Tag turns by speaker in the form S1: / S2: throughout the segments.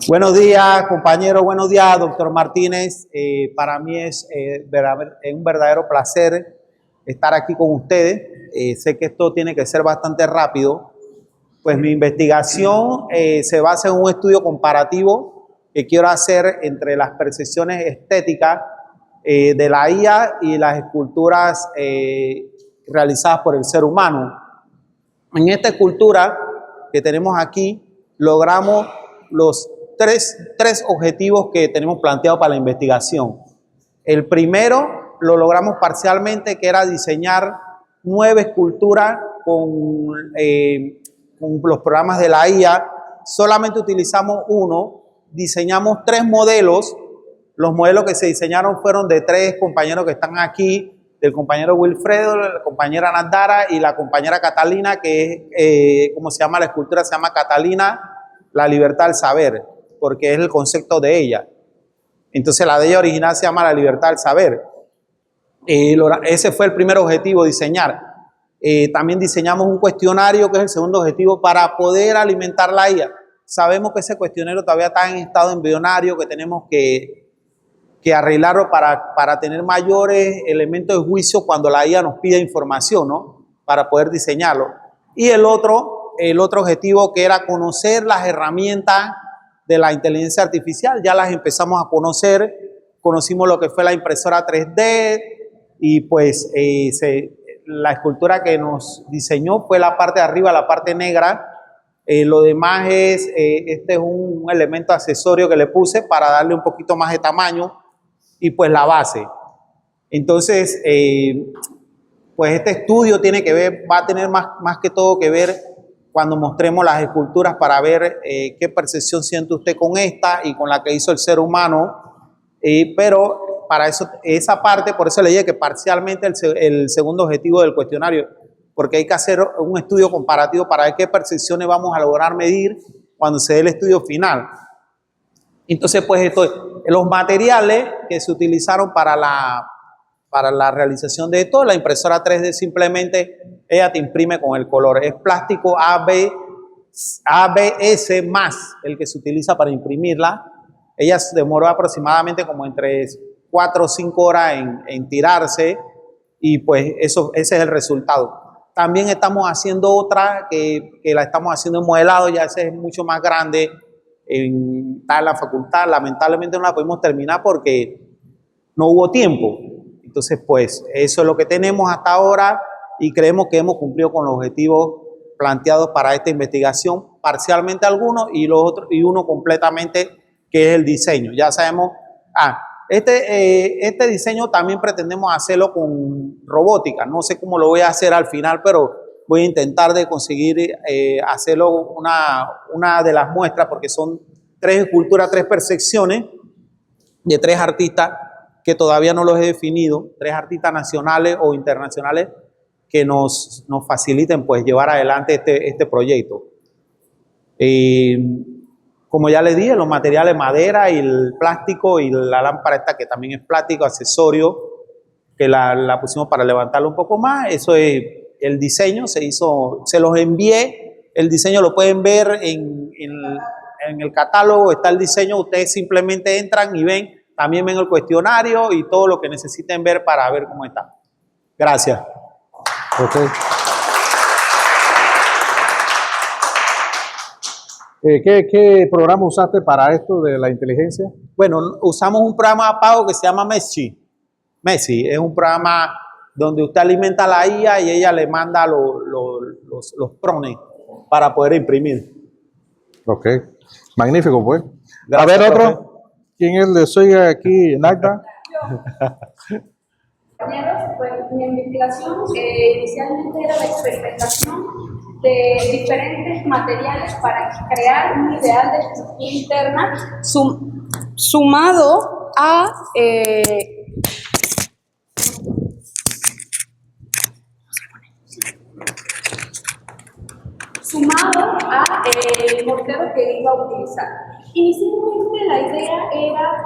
S1: Buenos días, compañero. Buenos días, doctor Martínez. Para mí es un verdadero placer estar aquí con ustedes. Sé que esto tiene que ser bastante rápido. Pues mi investigación se basa en un estudio comparativo que quiero hacer entre las percepciones estéticas de la IA y las esculturas realizadas por el ser humano. En esta escultura que tenemos aquí, logramos los tres objetivos que tenemos planteados para la investigación. El primero lo logramos parcialmente, que era diseñar 9 esculturas con los programas de la IA. Solamente utilizamos uno, diseñamos 3 modelos. Los modelos que se diseñaron fueron de 3 compañeros que están aquí, del compañero Wilfredo, la compañera Nandara y la compañera Catalina, que es, ¿cómo se llama? La escultura se llama Catalina, la libertad del saber, porque es el concepto de ella. Entonces la de ella original se llama la libertad del saber. Ese fue el primer objetivo, diseñar. También diseñamos un cuestionario, que es el segundo objetivo, para poder alimentar la IA. Sabemos que ese cuestionario todavía está en estado embrionario, que tenemos que arreglarlo para tener mayores elementos de juicio cuando la IA nos pide información, ¿no? Para poder diseñarlo. Y el otro objetivo, que era conocer las herramientas de la inteligencia artificial, ya las empezamos a conocer. Conocimos lo que fue la impresora 3D y pues la escultura que nos diseñó fue la parte de arriba, la parte negra. Lo demás es, este es un elemento accesorio que le puse para darle un poquito más de tamaño, y pues la base. Entonces, pues este estudio tiene que ver, va a tener más que todo que ver cuando mostremos las esculturas para ver qué percepción siente usted con esta y con la que hizo el ser humano. Pero para eso, esa parte, por eso le dije que parcialmente el segundo objetivo del cuestionario, porque hay que hacer un estudio comparativo para ver qué percepciones vamos a lograr medir cuando se dé el estudio final. Entonces, pues los materiales que se utilizaron para la realización de esto, la impresora 3D simplemente ella te imprime con el color. Es plástico ABS más el que se utiliza para imprimirla. Ella se demoró aproximadamente como entre 4 o 5 horas en tirarse, y pues ese es el resultado. También estamos haciendo otra que la estamos haciendo en modelado, ya ese es mucho más grande. Está en la facultad, lamentablemente no la pudimos terminar porque no hubo tiempo. Entonces, pues eso es lo que tenemos hasta ahora, y creemos que hemos cumplido con los objetivos planteados para esta investigación, parcialmente algunos y los otros, y uno completamente, que es el diseño. Ya sabemos, este diseño también pretendemos hacerlo con robótica. No sé cómo lo voy a hacer al final, pero voy a intentar de conseguir hacerlo una de las muestras, porque son 3 esculturas, 3 percepciones de 3 artistas que todavía no los he definido, 3 artistas nacionales o internacionales que nos faciliten pues llevar adelante este proyecto. Como ya les dije, los materiales madera y el plástico, y la lámpara esta que también es plástico, accesorio, que la pusimos para levantarlo un poco más. Eso es el diseño, se los envié. El diseño lo pueden ver en el catálogo, está el diseño. Ustedes simplemente entran y ven, también ven el cuestionario y todo lo que necesiten ver para ver cómo está. Gracias.
S2: Okay. ¿Qué programa usaste para esto de la inteligencia?
S1: Bueno, usamos un programa pago que se llama Messi. Messi es un programa donde usted alimenta la IA y ella le manda los prones para poder imprimir.
S2: Ok, magnífico pues.
S1: Gracias,
S2: a ver,
S1: profe.
S2: otro. ¿Quién es el de Soy aquí, Nagda?
S3: Pues mi investigación inicialmente era la experimentación de diferentes materiales para crear un ideal de estructura interna sumado a el mortero que iba a utilizar. Inicialmente la idea era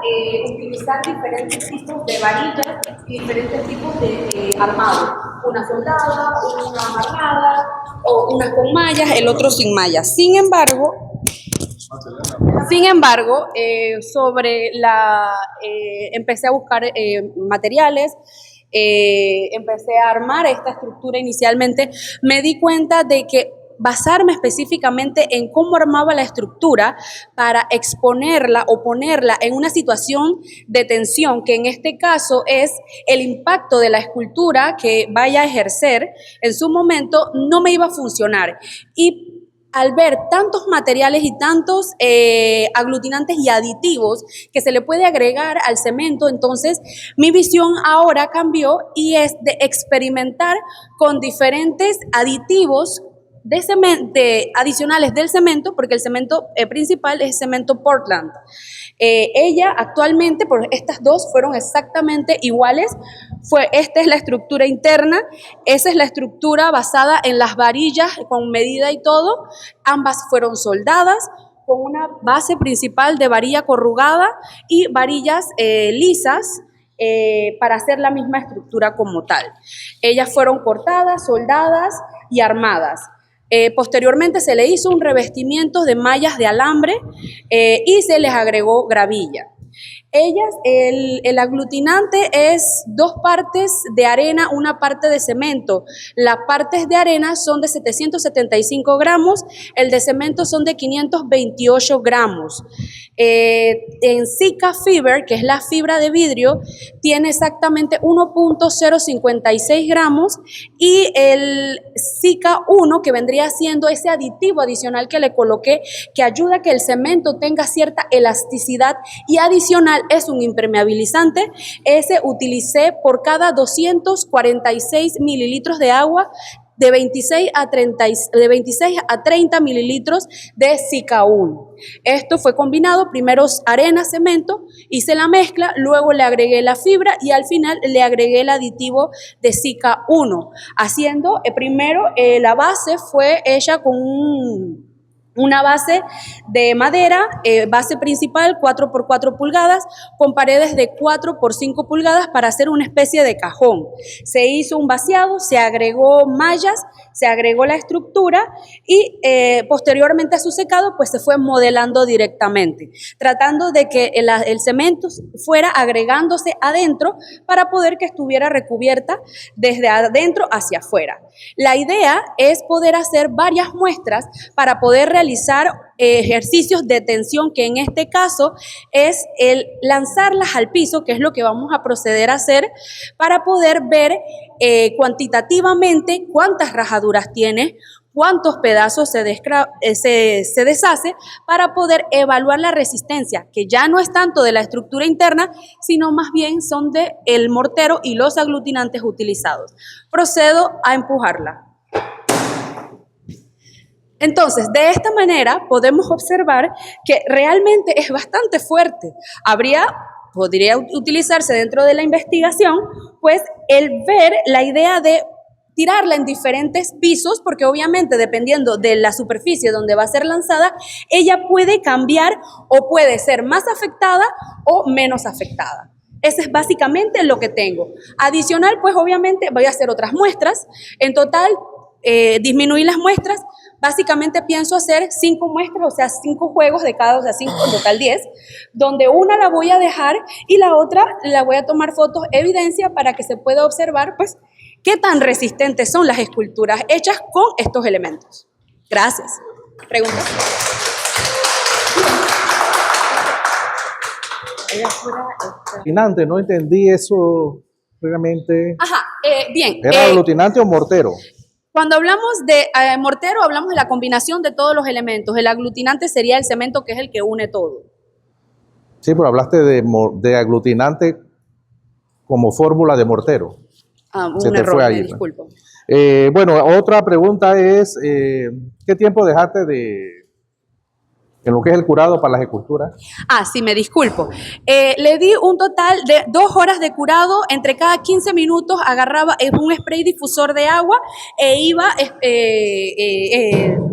S3: utilizar diferentes tipos de varillas y diferentes tipos de armado. Una soldada, una amarrada, o una con mallas, el otro sin mallas. Sin embargo, Sin embargo, empecé a buscar materiales, empecé a armar esta estructura inicialmente, me di cuenta de que basarme específicamente en cómo armaba la estructura para exponerla o ponerla en una situación de tensión, que en este caso es el impacto de la escultura que vaya a ejercer en su momento, no me iba a funcionar. Y al ver tantos materiales y tantos aglutinantes y aditivos que se le puede agregar al cemento, entonces mi visión ahora cambió y es de experimentar con diferentes aditivos de cemento, adicionales del cemento, porque el cemento principal es cemento Portland. Ella actualmente, por estas dos fueron exactamente iguales. Esta es la estructura interna, esa es la estructura basada en las varillas con medida y todo. Ambas fueron soldadas con una base principal de varilla corrugada y varillas lisas, para hacer la misma estructura como tal. Ellas fueron cortadas, soldadas y armadas. Posteriormente se le hizo un revestimiento de mallas de alambre y se les agregó gravilla. El aglutinante es 2 partes de arena, 1 parte de cemento. Las partes de arena son de 775 gramos, el de cemento son de 528 gramos. En Sika Fiber, que es la fibra de vidrio, tiene exactamente 1.056 gramos y el Sika 1, que vendría siendo ese aditivo adicional que le coloqué, que ayuda a que el cemento tenga cierta elasticidad y adicional es un impermeabilizante. Ese utilicé por cada 246 mililitros de agua de 26 a 30 mililitros de Sika 1. Esto fue combinado, primero arena, cemento, hice la mezcla, luego le agregué la fibra y al final le agregué el aditivo de Sika 1. Haciendo, primero la base fue hecha con una base de madera, base principal 4 por 4 pulgadas, con paredes de 4 por 5 pulgadas para hacer una especie de cajón. Se hizo un vaciado, se agregó mallas, se agregó la estructura y posteriormente a su secado pues se fue modelando directamente, tratando de que el cemento fuera agregándose adentro para poder que estuviera recubierta desde adentro hacia afuera. La idea es poder hacer varias muestras para poder realizar ejercicios de tensión, que en este caso es el lanzarlas al piso, que es lo que vamos a proceder a hacer para poder ver cuantitativamente cuántas rajaduras tiene, cuántos pedazos se deshace, para poder evaluar la resistencia, que ya no es tanto de la estructura interna, sino más bien son del mortero y los aglutinantes utilizados. Procedo a empujarla. Entonces, de esta manera podemos observar que realmente es bastante fuerte. Podría utilizarse dentro de la investigación, pues el ver la idea de tirarla en diferentes pisos, porque obviamente dependiendo de la superficie donde va a ser lanzada, ella puede cambiar o puede ser más afectada o menos afectada. Ese es básicamente lo que tengo. Adicional, pues obviamente voy a hacer otras muestras. En total, disminuir las muestras. Básicamente pienso hacer 5 muestras, o sea, 5 juegos de cada, o sea, 5, en total 10, donde una la voy a dejar y la otra la voy a tomar fotos, evidencia, para que se pueda observar, pues, qué tan resistentes son las esculturas hechas con estos elementos. Gracias. ¿Preguntas?
S2: Aglutinante, no entendí eso realmente.
S3: Ajá, bien.
S2: ¿Era aglutinante o mortero?
S3: Cuando hablamos de mortero, hablamos de la combinación de todos los elementos. El aglutinante sería el cemento, que es el que une todo.
S2: Sí, pero hablaste de aglutinante como fórmula de mortero.
S3: Un error, me disculpo.
S2: Bueno, otra pregunta es, ¿qué tiempo dejaste en lo que es el curado para las esculturas?
S3: Sí, me disculpo. Le di un total de 2 horas de curado. Entre cada 15 minutos agarraba un spray difusor de agua e iba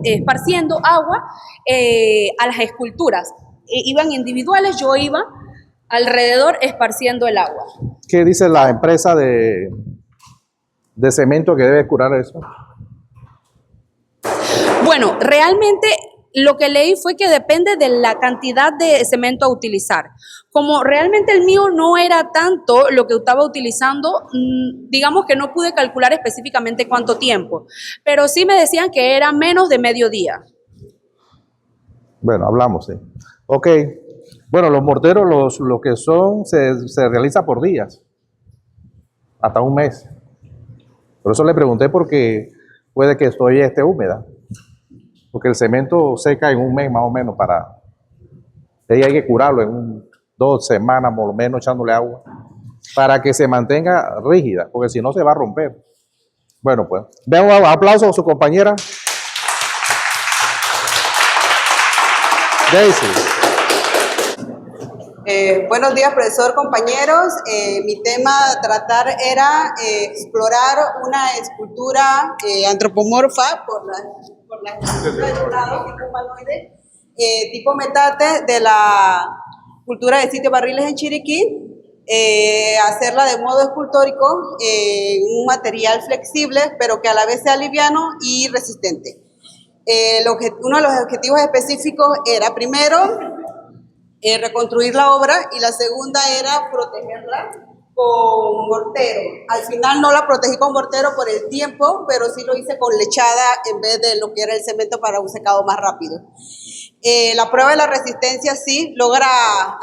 S3: esparciendo agua a las esculturas. Iban individuales, yo iba alrededor esparciendo el agua.
S2: ¿Qué dice la empresa de cemento que debe curar eso?
S3: Bueno, realmente lo que leí fue que depende de la cantidad de cemento a utilizar. Como realmente el mío no era tanto lo que estaba utilizando, digamos que no pude calcular específicamente cuánto tiempo, pero sí me decían que era menos de medio día.
S2: Bueno, hablamos, sí. Ok. Bueno, los morteros, los que son, se realiza por días, hasta un mes. Por eso le pregunté porque puede que esto esté húmeda. Porque el cemento seca en un mes más o menos para... Ahí hay que curarlo en 2 semanas por lo menos echándole agua para que se mantenga rígida, porque si no se va a romper. Bueno, pues, vean un aplauso a su compañera. Daisy.
S4: Buenos días, profesor, compañeros. Mi tema a tratar era explorar una escultura antropomorfa por la escultura de dorado, tipo humanoide, tipo metate de la cultura de sitio Barriles en Chiriquí, hacerla de modo escultórico, un material flexible, pero que a la vez sea liviano y resistente. Uno de los objetivos específicos era, primero, reconstruir la obra, y la segunda era protegerla con mortero. Al final no la protegí con mortero por el tiempo, pero sí lo hice con lechada en vez de lo que era el cemento para un secado más rápido. La prueba de la resistencia sí logra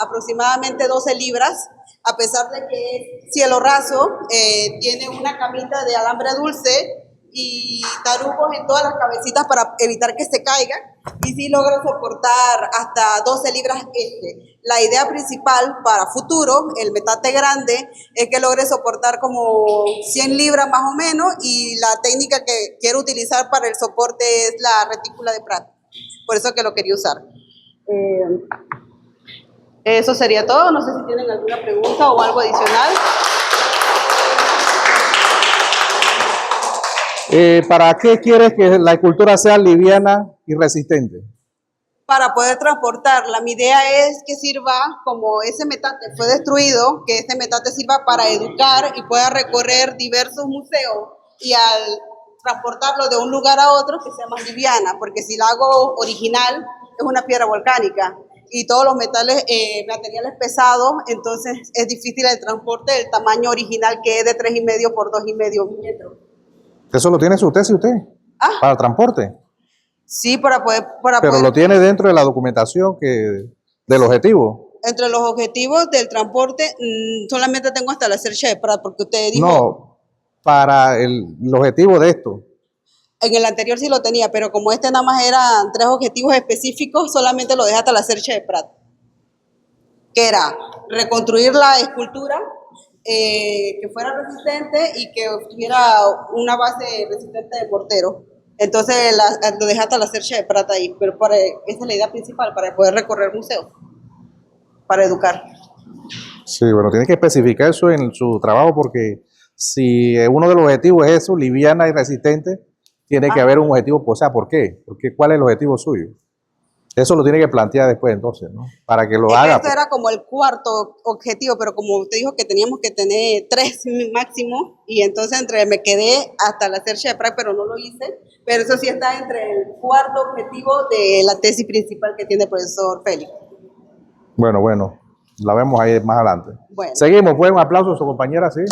S4: aproximadamente 12 libras, a pesar de que es cielo raso, tiene una camita de alambre dulce y tarugos en todas las cabecitas para evitar que se caiga, y sí logra soportar hasta 12 libras este. La idea principal para futuro, el metate grande, es que logre soportar como 100 libras más o menos, y la técnica que quiero utilizar para el soporte es la retícula de Pratt. Por eso que lo quería usar. Eso sería todo. No sé si tienen alguna pregunta o algo adicional.
S2: ¿Para qué quieres que la escultura sea liviana y resistente?
S4: Para poder transportarla. Mi idea es que sirva, como ese metate fue destruido, que ese metate sirva para educar y pueda recorrer diversos museos, y al transportarlo de un lugar a otro que sea más liviana, porque si la hago original es una piedra volcánica y todos los metales, materiales pesados, entonces es difícil el transporte del tamaño original, que es de 3,5 por 2,5 metros.
S2: ¿Eso lo tiene usted, si usted? ¿Para transporte?
S4: Sí, para poder...
S2: Pero lo tiene dentro de la documentación del objetivo.
S4: Entre los objetivos del transporte, solamente tengo hasta la Cercha de Prat, porque usted dijo...
S2: No, para el objetivo de esto.
S4: En el anterior sí lo tenía, pero como este nada más eran 3 objetivos específicos, solamente lo deja hasta la Cercha de Prat. Que era reconstruir la escultura, que fuera resistente y que tuviera una base resistente de mortero. Entonces lo dejé hasta la Cercha de Prat ahí, pero esa es la idea principal, para poder recorrer museos, para educar.
S2: Sí, bueno, tiene que especificar eso en su trabajo, porque si uno de los objetivos es eso, liviana y resistente, tiene que haber un objetivo, o sea, ¿por qué? Porque ¿cuál es el objetivo suyo? Eso lo tiene que plantear después, entonces, ¿no? Para que lo haga.
S4: Eso era como el cuarto objetivo, pero como usted dijo que teníamos que tener 3 máximo, y entonces me quedé hasta la Cercha de Prat, pero no lo hice. Pero eso sí está entre el cuarto objetivo de la tesis principal que tiene el profesor Félix.
S2: Bueno, la vemos ahí más adelante.
S4: Bueno.
S2: Seguimos, pues un aplauso a su compañera, ¿sí?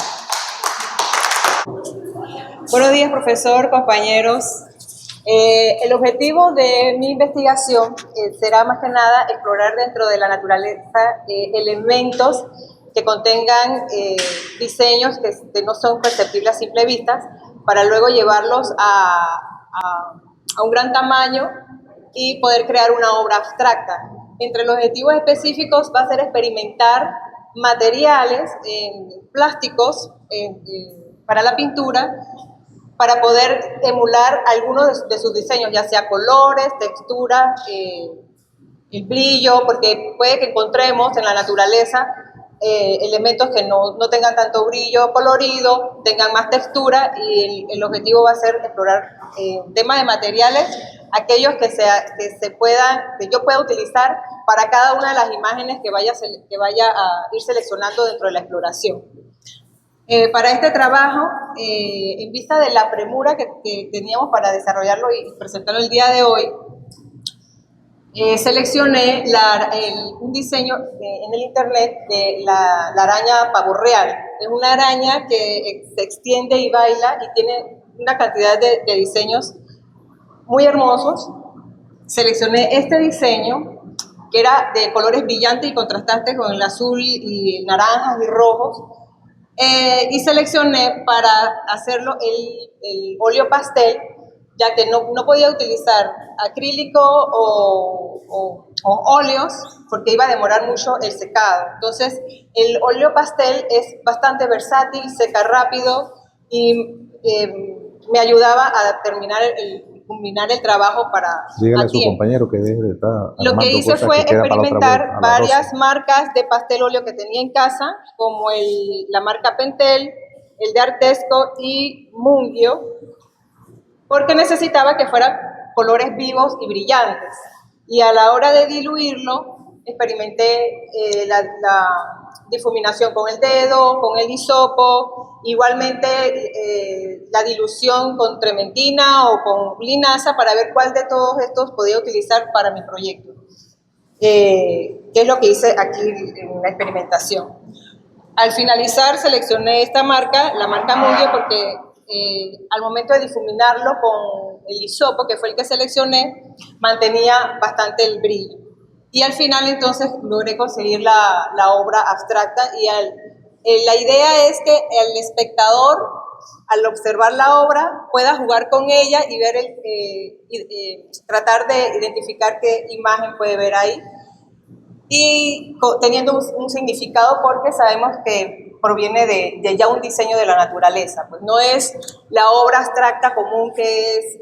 S5: Buenos días, profesor, compañeros. El objetivo de mi investigación será más que nada explorar dentro de la naturaleza elementos que contengan diseños que no son perceptibles a simple vista, para luego llevarlos a un gran tamaño y poder crear una obra abstracta. Entre los objetivos específicos va a ser experimentar materiales plásticos para la pintura, para poder emular algunos de sus diseños, ya sea colores, textura, el brillo, porque puede que encontremos en la naturaleza elementos que no tengan tanto brillo colorido, tengan más textura, y el objetivo va a ser explorar temas de materiales, aquellos que yo pueda utilizar para cada una de las imágenes que vaya a ir seleccionando dentro de la exploración. Para este trabajo, en vista de la premura que teníamos para desarrollarlo y presentarlo el día de hoy, seleccioné un diseño en el internet de la araña pavo real. Es una araña que se extiende y baila y tiene una cantidad de diseños muy hermosos. Seleccioné este diseño que era de colores brillantes y contrastantes con el azul y naranjas y rojos. Y seleccioné para hacerlo el óleo pastel, ya que no podía utilizar acrílico o óleos porque iba a demorar mucho el secado. Entonces, el óleo pastel es bastante versátil, seca rápido y me ayudaba a culminar el trabajo
S2: Dígale
S5: a
S2: a su
S5: tiempo.
S2: compañero que deje de estar
S5: Lo que
S2: armando
S5: hice
S2: cosas
S5: fue
S2: que quedan para otra
S5: experimentar
S2: vuelta, a la
S5: varias
S2: rosa.
S5: marcas de pastel óleo que tenía en casa, como la marca Pentel, el de Artesco y Mungio, porque necesitaba que fueran colores vivos y brillantes. Y a la hora de diluirlo, experimenté la difuminación con el dedo, con el hisopo, igualmente la dilución con trementina o con linaza para ver cuál de todos estos podía utilizar para mi proyecto. Que es lo que hice aquí en la experimentación. Al finalizar seleccioné esta marca, la marca Mungio, porque al momento de difuminarlo con el hisopo, que fue el que seleccioné, mantenía bastante el brillo. Y al final entonces logré conseguir la obra abstracta y la idea es que el espectador, al observar la obra, pueda jugar con ella y ver tratar de identificar qué imagen puede ver ahí. Y teniendo un significado porque sabemos que proviene de ya un diseño de la naturaleza, pues no es la obra abstracta común que es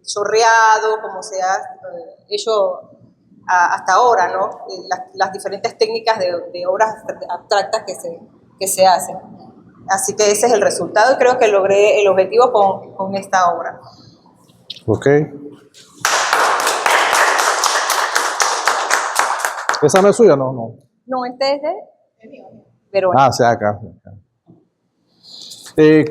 S5: chorreado, como se ha hecho hasta ahora, ¿no? Las diferentes técnicas de obras abstractas que se hacen. Así que ese es el resultado y creo que logré el objetivo con esta obra.
S2: Ok. ¿Esa no es suya? No, no.
S5: No, este es de Verónica.
S2: Ah, sea acá. ¿Y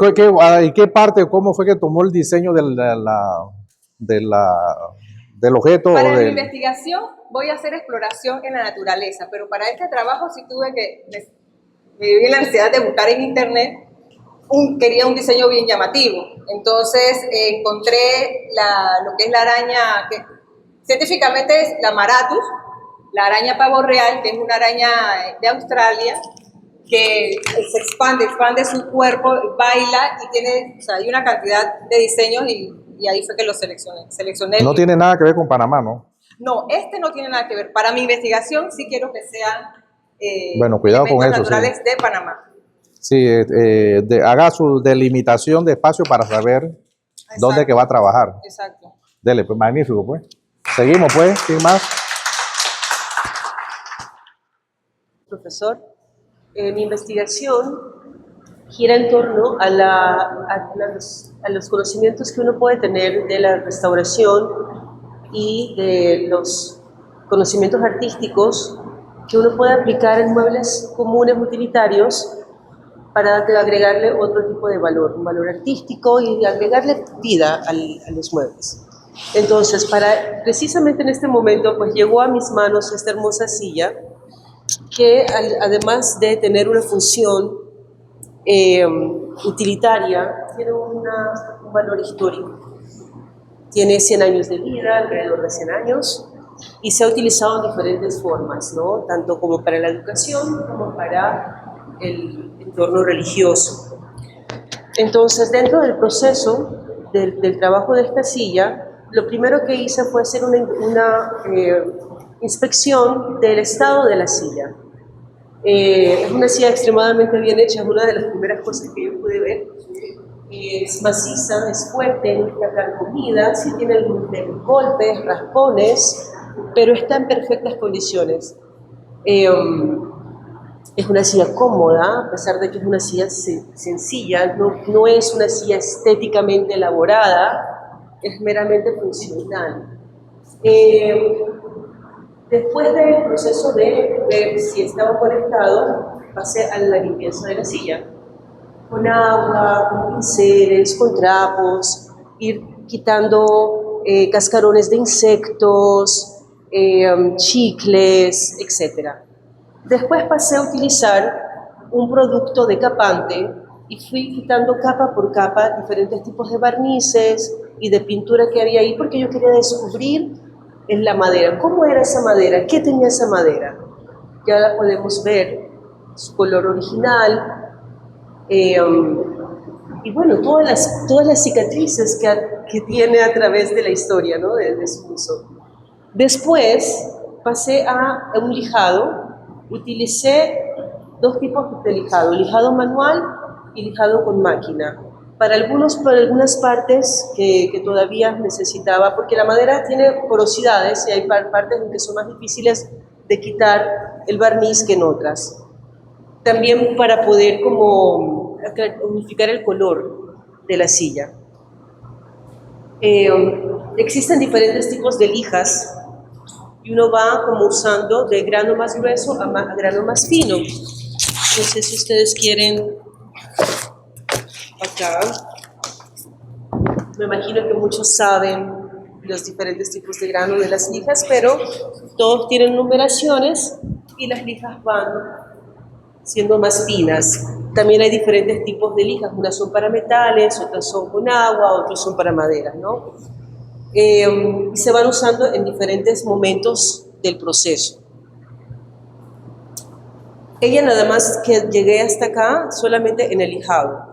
S2: qué parte, cómo fue que tomó el diseño del objeto?
S5: Para mi
S2: del-
S5: investigación voy a hacer exploración en la naturaleza, pero para este trabajo sí me vi en la necesidad de buscar en internet, quería un diseño bien llamativo. Entonces encontré lo que es la araña, que científicamente es la Maratus, la araña pavo real, que es una araña de Australia, que se expande su cuerpo, baila y tiene, o sea, hay una cantidad de diseños y ahí fue que lo seleccioné.
S2: No tiene nada que ver con Panamá, ¿no?
S5: No, este no tiene nada que ver. Para mi investigación sí quiero que sean
S2: Bueno, cuidado con
S5: elementos
S2: eso, sí.
S5: naturales de Panamá.
S2: Sí, haga su delimitación de espacio para saber dónde que va a trabajar.
S5: Exacto.
S2: Dele, pues magnífico, pues. Seguimos, pues, ¿quién más?
S6: Profesor, mi investigación gira en torno a los conocimientos que uno puede tener de la restauración y de los conocimientos artísticos que uno puede aplicar en muebles comunes utilitarios para agregarle otro tipo de valor, un valor artístico y agregarle vida a los muebles. Entonces, precisamente en este momento, pues llegó a mis manos esta hermosa silla que además de tener una función utilitaria, tiene un valor histórico. Tiene 100 años de vida, alrededor de 100 años, y se ha utilizado en diferentes formas, ¿no? Tanto como para la educación como para el entorno religioso. Entonces, dentro del proceso del trabajo de esta silla, lo primero que hice fue hacer una inspección del estado de la silla. Es una silla extremadamente bien hecha, es una de las primeras cosas que yo pude ver. Es maciza, es fuerte, no está carcomida, sí tiene algunos golpes, raspones, pero está en perfectas condiciones. Es una silla cómoda, a pesar de que es una silla sencilla, no es una silla estéticamente elaborada, es meramente funcional. Después del proceso de ver si estaba conectado, pasé a la limpieza de la silla. Con agua, con pinceles, con trapos, ir quitando cascarones de insectos, chicles, etc. Después pasé a utilizar un producto decapante y fui quitando capa por capa diferentes tipos de barnices y de pintura que había ahí porque yo quería descubrir en la madera, cómo era esa madera, qué tenía esa madera. Ya la podemos ver, su color original, y bueno, todas las cicatrices que tiene a través de la historia, ¿no? de su uso. Después pasé a un lijado, utilicé dos tipos de lijado manual y lijado con máquina. Para algunas partes que todavía necesitaba, porque la madera tiene porosidades y hay partes en que son más difíciles de quitar el barniz que en otras. También para poder como unificar el color de la silla. Existen diferentes tipos de lijas y uno va como usando de grano más grueso a grano más fino. No sé si ustedes quieren acá. Me imagino que muchos saben los diferentes tipos de grano de las lijas, pero todos tienen numeraciones y las lijas van siendo más finas. También hay diferentes tipos de lijas, unas son para metales, otras son con agua, otras son para madera, ¿no? Se van usando en diferentes momentos del proceso. Ella nada más que llegué hasta acá solamente en el lijado.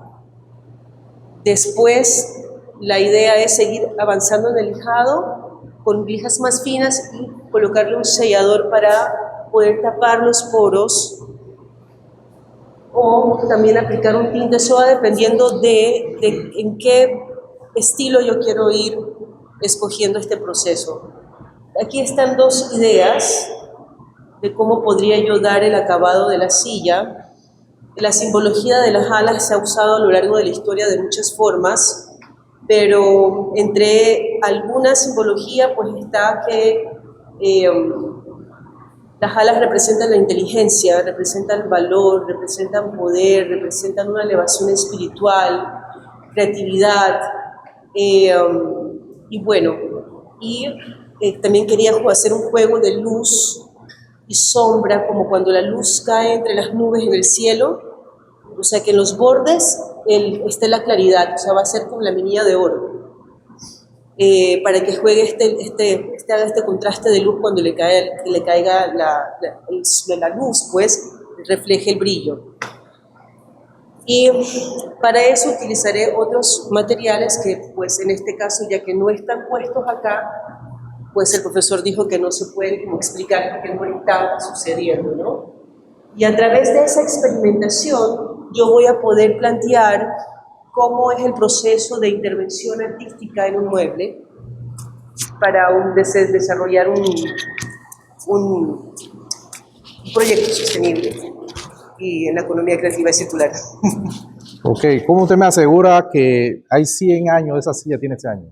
S6: Después la idea es seguir avanzando en el lijado con lijas más finas y colocarle un sellador para poder tapar los poros o también aplicar un tinte soda dependiendo de en qué estilo yo quiero ir escogiendo este proceso. Aquí están dos ideas de cómo podría yo dar el acabado de la silla. La simbología de las alas se ha usado a lo largo de la historia de muchas formas, pero entre alguna simbología pues está que las alas representan la inteligencia, representan valor, representan poder, representan una elevación espiritual, creatividad, y bueno, también quería hacer un juego de luz y sombra, como cuando la luz cae entre las nubes en el cielo, o sea que en los bordes esté la claridad, o sea va a ser como la minilla de oro, para que juegue haga este contraste de luz cuando le caiga la luz, pues refleje el brillo. Y para eso utilizaré otros materiales que, pues en este caso, ya que no están puestos acá, pues el profesor dijo que no se pueden como explicar porque no está sucediendo, ¿no? Y a través de esa experimentación yo voy a poder plantear cómo es el proceso de intervención artística en un mueble para desarrollar un proyecto sostenible y en la economía creativa y circular.
S2: Ok, ¿cómo usted me asegura que hay 100 años, esa silla tiene ese año?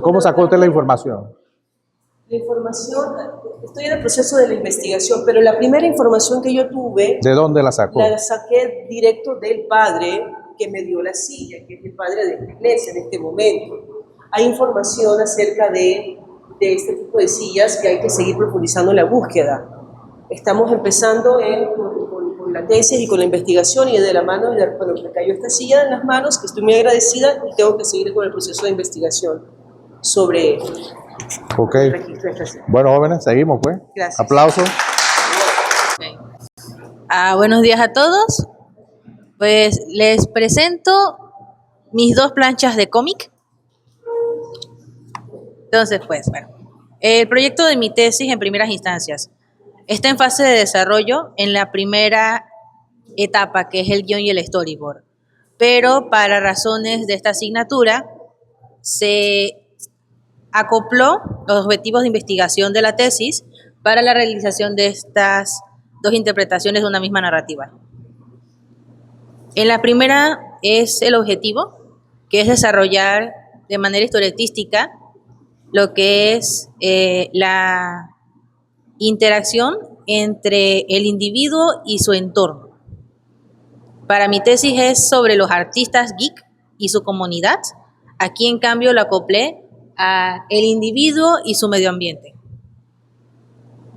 S2: ¿Cómo sacó usted la información?
S6: La información, estoy en el proceso de la investigación, pero la primera información que yo tuve...
S2: ¿De dónde la sacó?
S6: La saqué directo del padre que me dio la silla, que es el padre de la iglesia en este momento. Hay información acerca de este tipo de sillas que hay que seguir profundizando en la búsqueda. Estamos empezando con la tesis y con la investigación y de la mano, cuando me cayó esta silla en las manos, que estoy muy agradecida y tengo que seguir con el proceso de investigación sobre...
S2: Ok. Bueno, jóvenes, seguimos, pues.
S6: Gracias.
S2: Aplausos.
S7: Buenos días a todos. Pues les presento mis dos planchas de cómic. Entonces, pues, bueno, el proyecto de mi tesis en primeras instancias está en fase de desarrollo en la primera etapa, que es el guión y el storyboard. Pero para razones de esta asignatura, se acopló los objetivos de investigación de la tesis para la realización de estas dos interpretaciones de una misma narrativa. En la primera es el objetivo, que es desarrollar de manera historietística lo que es la interacción entre el individuo y su entorno. Para mi tesis es sobre los artistas geek y su comunidad. Aquí, en cambio, lo acoplé a el individuo y su medio ambiente.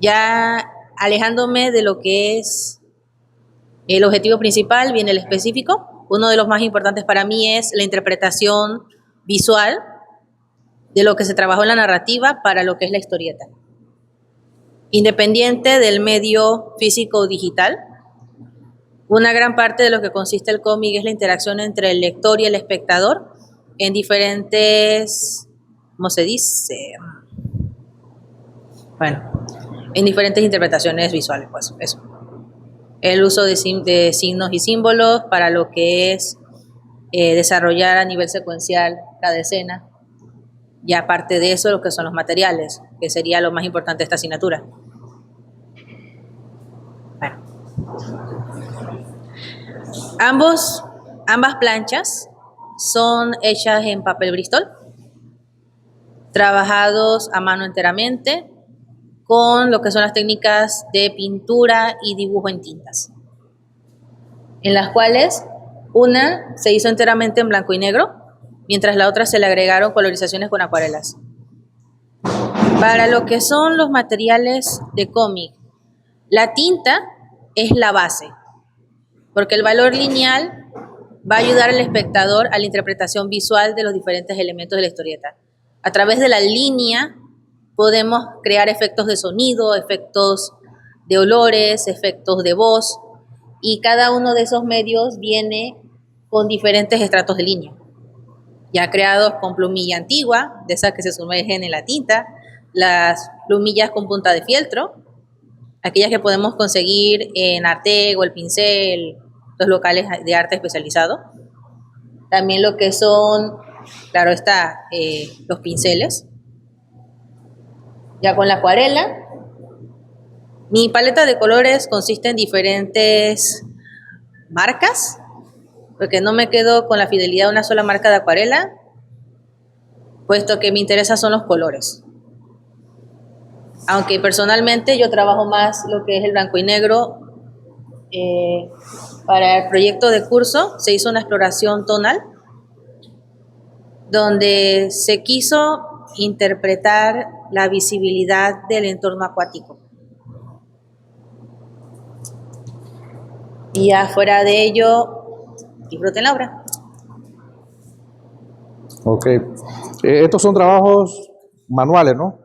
S7: Ya alejándome de lo que es el objetivo principal, viene el específico. Uno de los más importantes para mí es la interpretación visual de lo que se trabajó en la narrativa para lo que es la historieta. Independiente del medio físico o digital, una gran parte de lo que consiste el cómic es la interacción entre el lector y el espectador en diferentes, ¿cómo se dice? Bueno, en diferentes interpretaciones visuales, pues eso. El uso de signos y símbolos para lo que es desarrollar a nivel secuencial cada escena. Y aparte de eso, lo que son los materiales, que sería lo más importante de esta asignatura. Bueno. Ambas planchas son hechas en papel Bristol, trabajados a mano enteramente, con lo que son las técnicas de pintura y dibujo en tintas, en las cuales una se hizo enteramente en blanco y negro, mientras la otra se le agregaron colorizaciones con acuarelas. Para lo que son los materiales de cómic, la tinta es la base, porque el valor lineal va a ayudar al espectador a la interpretación visual de los diferentes elementos de la historieta. A través de la línea podemos crear efectos de sonido, efectos de olores, efectos de voz, y cada uno de esos medios viene con diferentes estratos de línea, ya creados con plumilla antigua, de esas que se sumergen en la tinta, las plumillas con punta de fieltro, aquellas que podemos conseguir en Arte o el Pincel, los locales de arte especializado. También lo que son, claro está, los pinceles. Ya con la acuarela, mi paleta de colores consiste en diferentes marcas, porque no me quedo con la fidelidad de una sola marca de acuarela, puesto que me interesa son los colores. Aunque personalmente yo trabajo más lo que es el blanco y negro. Para el proyecto de curso se hizo una exploración tonal, donde se quiso interpretar la visibilidad del entorno acuático. Y afuera de ello, disfruten la obra.
S2: Ok. Estos son trabajos manuales, ¿no?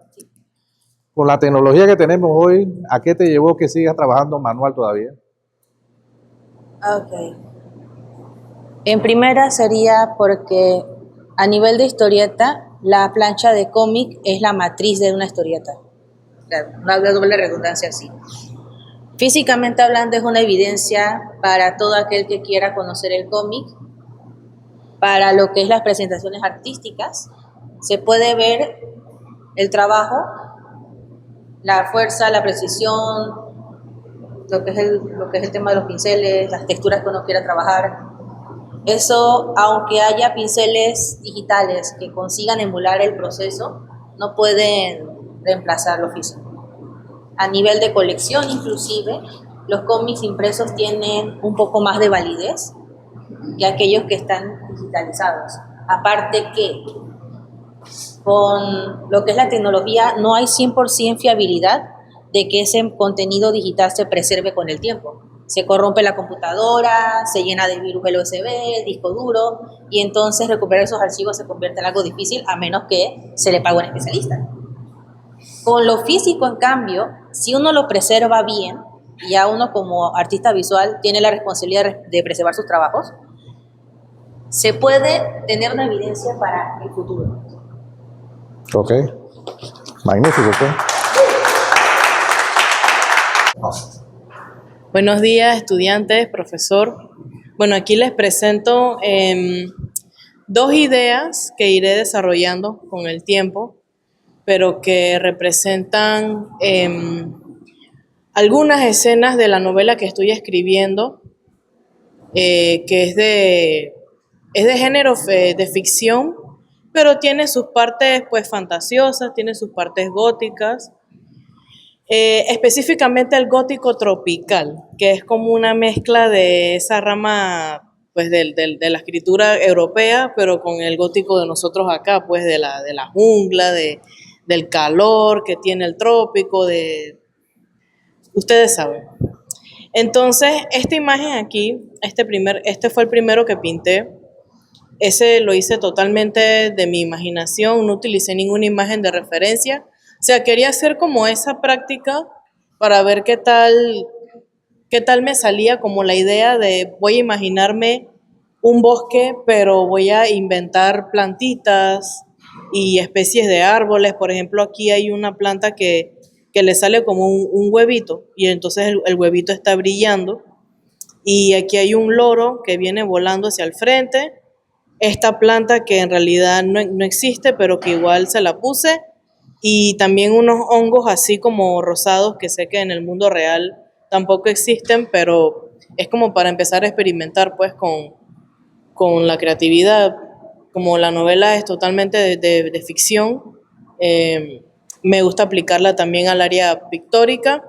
S2: Con la tecnología que tenemos hoy, ¿a qué te llevó que sigas trabajando manual todavía?
S7: Ok. En primera sería porque a nivel de historieta, la plancha de cómic es la matriz de una historieta. Claro, una doble redundancia así. Físicamente hablando, es una evidencia para todo aquel que quiera conocer el cómic. Para lo que es las presentaciones artísticas, se puede ver el trabajo, la fuerza, la precisión, lo que es el tema de los pinceles, las texturas que uno quiera trabajar. Eso, aunque haya pinceles digitales que consigan emular el proceso, no pueden reemplazar lo físico. A nivel de colección, inclusive, los cómics impresos tienen un poco más de validez que aquellos que están digitalizados. Aparte que con lo que es la tecnología no hay 100% fiabilidad de que ese contenido digital se preserve con el tiempo. Se corrompe la computadora, se llena de virus el USB, disco duro, y entonces recuperar esos archivos se convierte en algo difícil a menos que se le pague a un especialista. Con lo físico, en cambio, si uno lo preserva bien, y ya uno como artista visual tiene la responsabilidad de preservar sus trabajos, se puede tener una evidencia para el futuro.
S2: Ok. Magnífico, ¿ok?
S8: Buenos días, estudiantes, profesor. Bueno, aquí les presento dos ideas que iré desarrollando con el tiempo, pero que representan algunas escenas de la novela que estoy escribiendo, que es de género de ficción, pero tiene sus partes pues fantasiosas, tiene sus partes góticas. Específicamente el gótico tropical, que es como una mezcla de esa rama pues de la escritura europea, pero con el gótico de nosotros acá, pues de la jungla, del calor que tiene el trópico, de Ustedes saben. Entonces, esta imagen aquí, este fue el primero que pinté. Ese lo hice totalmente de mi imaginación, no utilicé ninguna imagen de referencia. O sea, quería hacer como esa práctica para ver qué tal me salía como la idea de voy a imaginarme un bosque, pero voy a inventar plantitas y especies de árboles. Por ejemplo, aquí hay una planta que le sale como un huevito y entonces el huevito está brillando. Y aquí hay un loro que viene volando hacia el frente. Esta planta que en realidad no existe, pero que igual se la puse. Y también unos hongos así como rosados que sé que en el mundo real tampoco existen, pero es como para empezar a experimentar pues con la creatividad. Como la novela es totalmente de ficción, me gusta aplicarla también al área pictórica.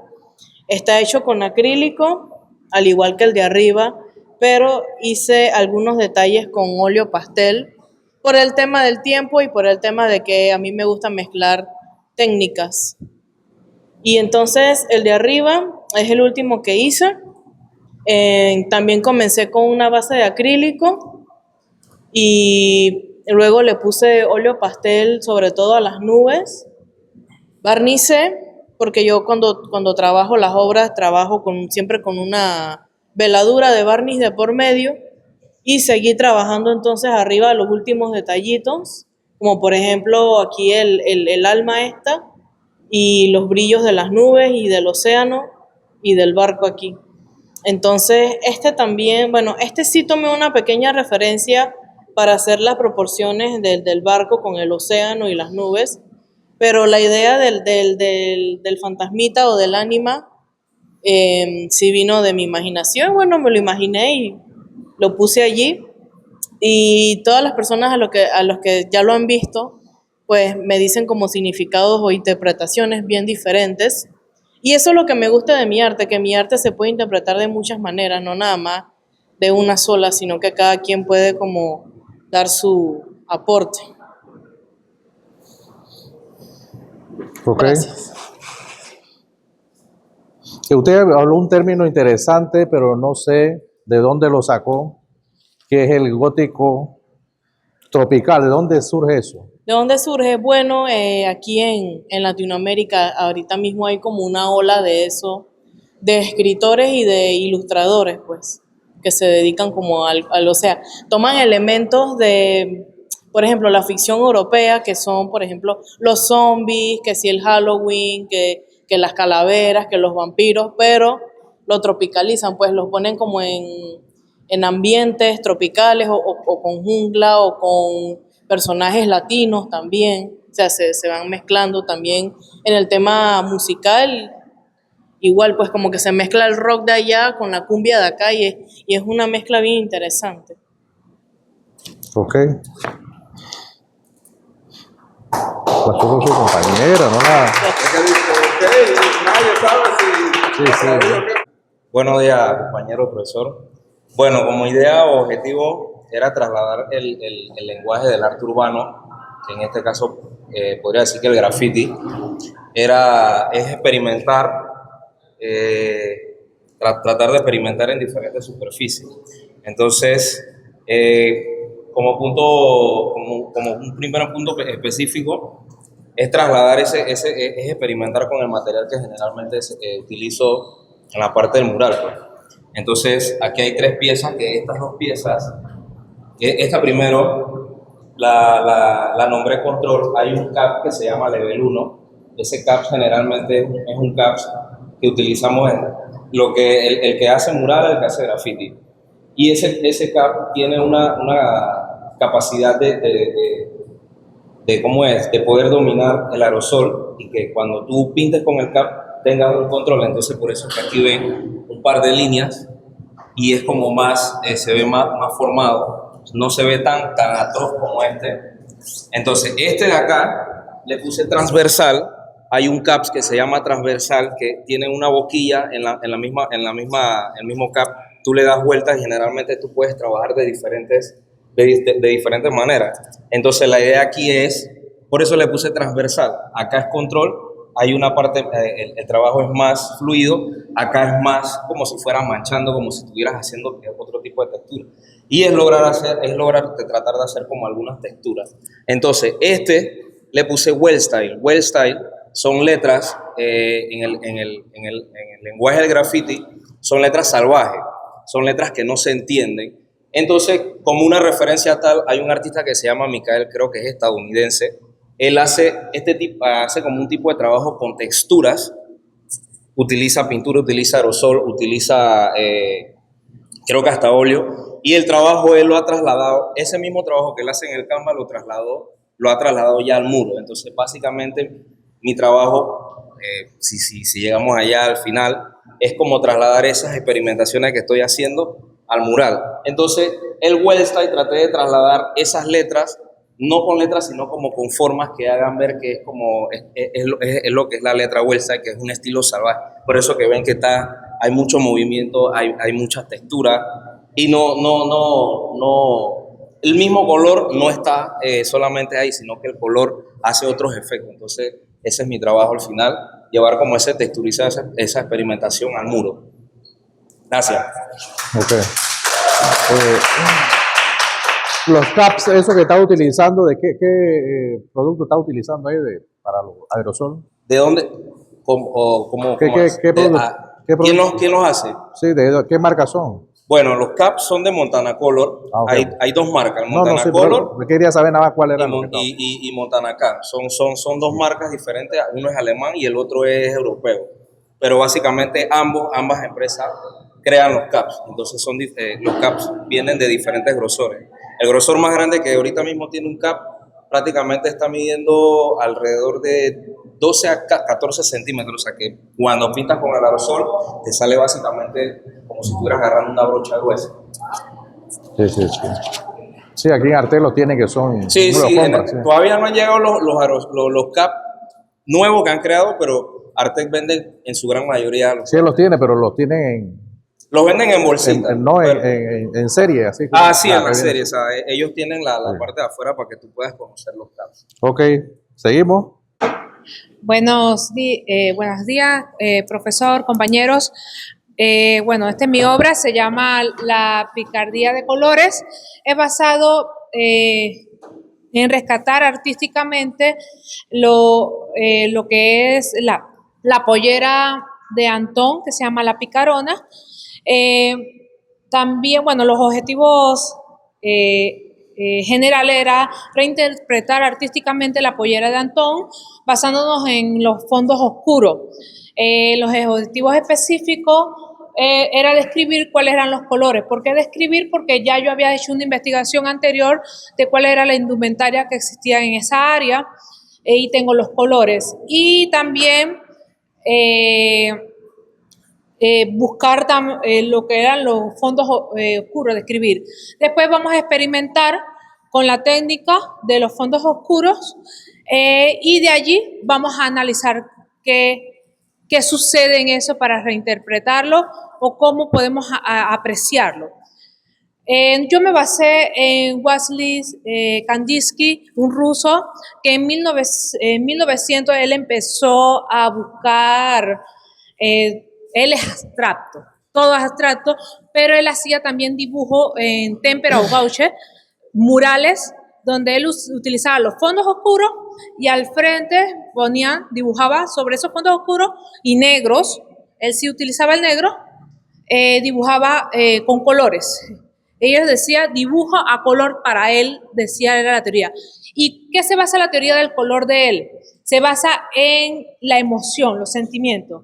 S8: Está hecho con acrílico, al igual que el de arriba, pero hice algunos detalles con óleo pastel por el tema del tiempo y por el tema de que a mí me gusta mezclar técnicas. Y entonces el de arriba es el último que hice. También comencé con una base de acrílico y luego le puse óleo pastel sobre todo a las nubes. Barnicé, porque yo cuando trabajo las obras trabajo siempre con una veladura de barniz de por medio y seguí trabajando entonces arriba los últimos detallitos, como por ejemplo aquí el alma esta y los brillos de las nubes y del océano y del barco aquí. Entonces también, este sí tomé una pequeña referencia para hacer las proporciones del barco con el océano y las nubes, pero la idea del fantasmita o del ánima sí vino de mi imaginación. Bueno, me lo imaginé y lo puse allí. Y todas las personas a los que ya lo han visto, pues me dicen como significados o interpretaciones bien diferentes. Y eso es lo que me gusta de mi arte, que mi arte se puede interpretar de muchas maneras, no nada más de una sola, sino que cada quien puede como dar su aporte.
S2: Ok.
S8: Gracias.
S2: Usted habló un término interesante, pero no sé de dónde lo sacó, que es el gótico tropical. ¿De dónde surge eso?
S8: ¿De dónde surge? Bueno, aquí en Latinoamérica ahorita mismo hay como una ola de eso, de escritores y de ilustradores, pues, que se dedican como o sea, toman elementos de, por ejemplo, la ficción europea, que son, por ejemplo, los zombies, que si el Halloween, que las calaveras, que los vampiros, pero lo tropicalizan, pues los ponen como en ambientes tropicales o con jungla o con personajes latinos también, o sea, se van mezclando también en el tema musical, igual pues como que se mezcla el rock de allá con la cumbia de acá y es una mezcla bien interesante.
S2: Ok. Pasó con su compañera, ¿no?
S9: Buenos días, compañero profesor. Bueno, como idea o objetivo era trasladar el lenguaje del arte urbano, que en este caso podría decir que el graffiti, es experimentar, tratar de experimentar en diferentes superficies. Entonces, como un primer punto específico, es trasladar es experimentar con el material que generalmente utilizo en la parte del mural, pues. Entonces, aquí hay 3 piezas, que estas 2 piezas, esta primero la nombré control. Hay un cap que se llama level 1. Ese cap generalmente es un cap que utilizamos en el que hace mural, el que hace graffiti. Y ese cap tiene una capacidad de poder dominar el aerosol y que cuando tú pintes con el cap tengas un control. Entonces, por eso es que aquí ven un par de líneas y es como más, se ve más formado, no se ve tan atroz como este. Entonces, de acá le puse transversal. Hay un caps que se llama transversal que tiene una boquilla en el mismo cap. Tú le das vueltas y generalmente tú puedes trabajar de diferentes maneras. Entonces, la idea aquí es, por eso le puse transversal. Acá es control, hay una parte, el trabajo es más fluido, acá es más como si fuera manchando, como si estuvieras haciendo otro tipo de textura. Y es tratar de hacer como algunas texturas. Entonces, le puse Well Style. Well Style son letras, en el lenguaje del graffiti, son letras salvajes, son letras que no se entienden. Entonces, como una referencia tal, hay un artista que se llama Mikael, creo que es estadounidense. Él hace como un tipo de trabajo con texturas, utiliza pintura, utiliza aerosol, utiliza creo que hasta óleo, y el trabajo él lo ha trasladado, ese mismo trabajo que él hace en el Canva lo ha trasladado ya al muro. Entonces, básicamente, mi trabajo, si llegamos allá al final, es como trasladar esas experimentaciones que estoy haciendo al mural. Entonces, el Well Style traté de trasladar esas letras, no con letras, sino como con formas que hagan ver que es lo que es la letra Well Style, que es un estilo salvaje. Por eso que ven que hay mucho movimiento, hay muchas texturas, y el mismo color no está solamente ahí, sino que el color hace otros efectos. Entonces, ese es mi trabajo al final, llevar como ese texturizar esa experimentación al muro. Gracias.
S2: Ok. Los caps, eso que está utilizando, ¿de qué producto está utilizando ahí para los aerosol?
S9: ¿De dónde?
S2: ¿Qué producto?
S9: ¿Quién los hace?
S2: Sí, ¿de qué marca son?
S9: Bueno, los caps son de Montana Color.
S2: Okay.
S9: Hay dos marcas,
S2: Montana Color. Quería saber nada más cuál era.
S9: Y Montana K. Son dos marcas diferentes. Uno es alemán y el otro es europeo. Pero básicamente ambas empresas crean los caps. Entonces los caps vienen de diferentes grosores. El grosor más grande que ahorita mismo tiene un cap prácticamente está midiendo alrededor de 12 a 14 centímetros. O sea que cuando pintas con el aerosol te sale básicamente como si estuvieras agarrando una brocha gruesa.
S2: Sí. Sí, aquí en Arte los tienen que son...
S9: Sí. Todavía no han llegado los cap nuevos que han creado, pero Artec venden en su gran mayoría.
S2: Sí, los tiene, pero los tienen
S9: los venden en bolsita.
S2: En serie, así.
S9: Sí, en la serie. O sea, ellos tienen la parte de afuera para que tú puedas conocer los caps.
S2: Ok, seguimos.
S10: Buenos días, profesor, compañeros. Bueno, esta es mi obra, se llama La picardía de colores. Es basado en rescatar artísticamente lo que es la pollera de Antón, que se llama La Picarona. También, bueno, los objetivos generales era reinterpretar artísticamente la pollera de Antón, basándonos en los fondos oscuros. Los objetivos específicos era describir cuáles eran los colores. ¿Por qué describir? Porque ya yo había hecho una investigación anterior de cuál era la indumentaria que existía en esa área, y tengo los colores. Y también buscar lo que eran los fondos oscuros, describir. Después vamos a experimentar con la técnica de los fondos oscuros, y de allí vamos a analizar qué sucede en eso para reinterpretarlo o cómo podemos apreciarlo. Yo me basé en Wassily Kandinsky, un ruso, que en 1900 él empezó a buscar, él es abstracto, todo es abstracto, pero él hacía también dibujo en témpera o gouache, murales, donde él utilizaba los fondos oscuros y al frente dibujaba sobre esos fondos oscuros y negros. Él sí utilizaba el negro, dibujaba con colores. Ella decía dibujo a color, para él, decía, era la teoría. ¿Y qué se basa la teoría del color de él? Se basa en la emoción, los sentimientos.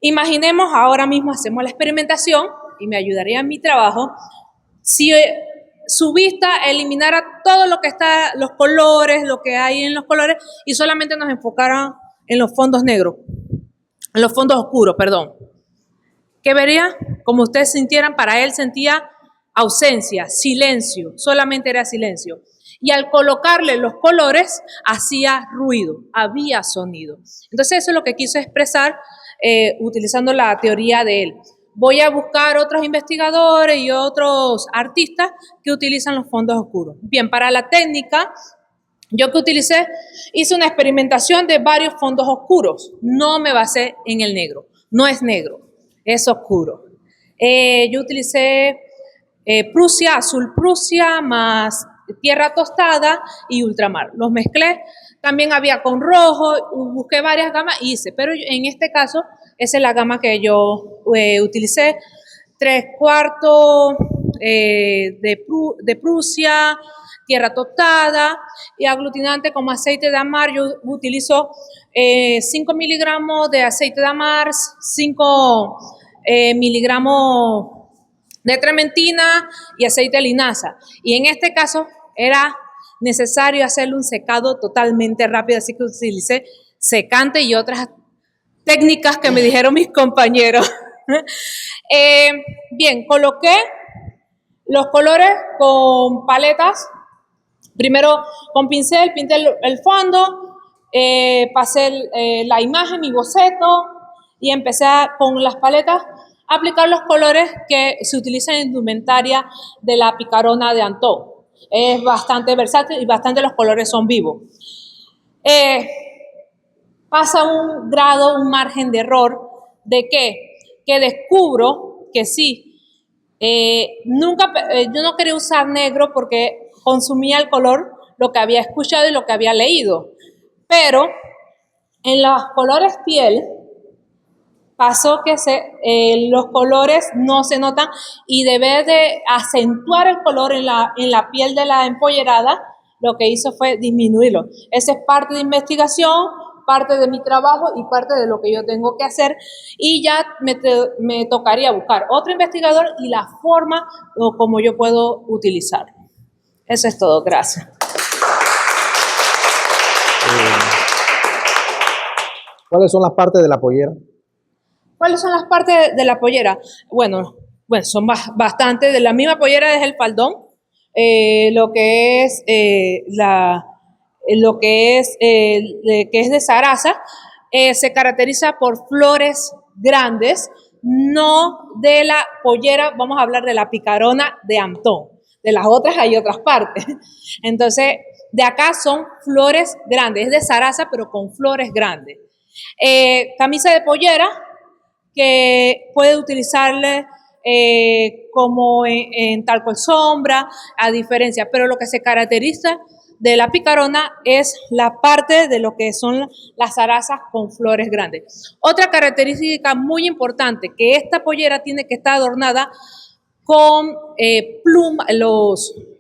S10: Imaginemos, ahora mismo hacemos la experimentación, y me ayudaría en mi trabajo, si su vista eliminara todo lo que está, los colores, lo que hay en los colores, y solamente nos enfocara en los fondos negros, en los fondos oscuros, perdón. ¿Qué vería? Como ustedes sintieran, para él sentía ausencia, silencio, solamente era silencio. Y al colocarle los colores, hacía ruido, había sonido. Entonces eso es lo que quiso expresar utilizando la teoría de él. Voy a buscar otros investigadores y otros artistas que utilizan los fondos oscuros. Bien, para la técnica Yo que utilicé, hice una experimentación de varios fondos oscuros. No me basé en el negro. No es negro, es oscuro. Yo utilicé Prusia, azul Prusia, más tierra tostada y ultramar. Los mezclé. También había con rojo, busqué varias gamas y hice. Pero en este caso, esa es la gama que yo utilicé. 3/4 de Prusia, tierra tostada y aglutinante como aceite de amar. Yo utilizo 5 miligramos de aceite de amar, 5 miligramos de trementina y aceite de linaza. Y en este caso era necesario hacerle un secado totalmente rápido, así que utilicé secante y otras técnicas que me dijeron mis compañeros. Bien, coloqué los colores con paletas. Primero con pincel, pinté el fondo, pasé la imagen, mi boceto, y empecé con las paletas a aplicar los colores que se utilizan en indumentaria de la picarona de Antón. Es bastante versátil y bastante los colores son vivos. Pasa un grado, un margen de error de que descubro que sí, yo no quería usar negro porque consumía el color, lo que había escuchado y lo que había leído. Pero en los colores piel pasó que los colores no se notan y debe de acentuar el color en la piel de la empollerada, lo que hizo fue disminuirlo. Esa es parte de investigación, parte de mi trabajo y parte de lo que yo tengo que hacer, y ya me tocaría buscar otro investigador y la forma o como yo puedo utilizar. Eso es todo, gracias.
S2: ¿Cuáles son las partes de la pollera?
S10: ¿Cuáles son las partes de la pollera? Bueno, son bastante. De la misma pollera es el faldón, lo que es de zaraza, se caracteriza por flores grandes, no de la pollera, vamos a hablar de la picarona de Antón. De las otras hay otras partes. Entonces, de acá son flores grandes, es de zaraza, pero con flores grandes. Camisa de pollera, que puede utilizarle como en tal cual sombra, a diferencia, pero lo que se caracteriza de la picarona es la parte de lo que son las zarazas con flores grandes. Otra característica muy importante, que esta pollera tiene que estar adornada con plumas,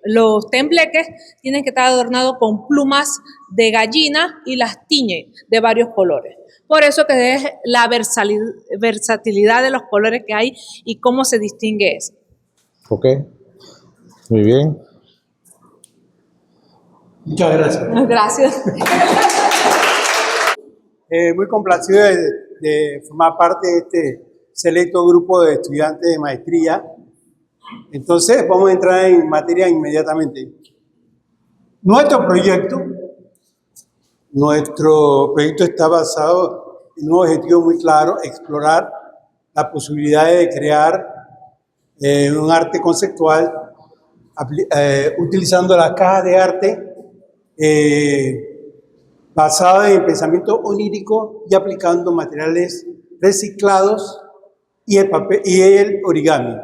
S10: los tembleques tienen que estar adornados con plumas de gallina y las tiñe de varios colores. Por eso que es la versatilidad de los colores que hay y cómo se distingue eso.
S2: Ok, muy bien.
S11: Muchas gracias.
S10: Gracias.
S11: Muy complacido de formar parte de este selecto grupo de estudiantes de maestría. Entonces, vamos a entrar en materia inmediatamente. Nuestro proyecto está basado en un objetivo muy claro: explorar la posibilidad de crear un arte conceptual utilizando las cajas de arte basadas en pensamiento onírico y aplicando materiales reciclados y el origami.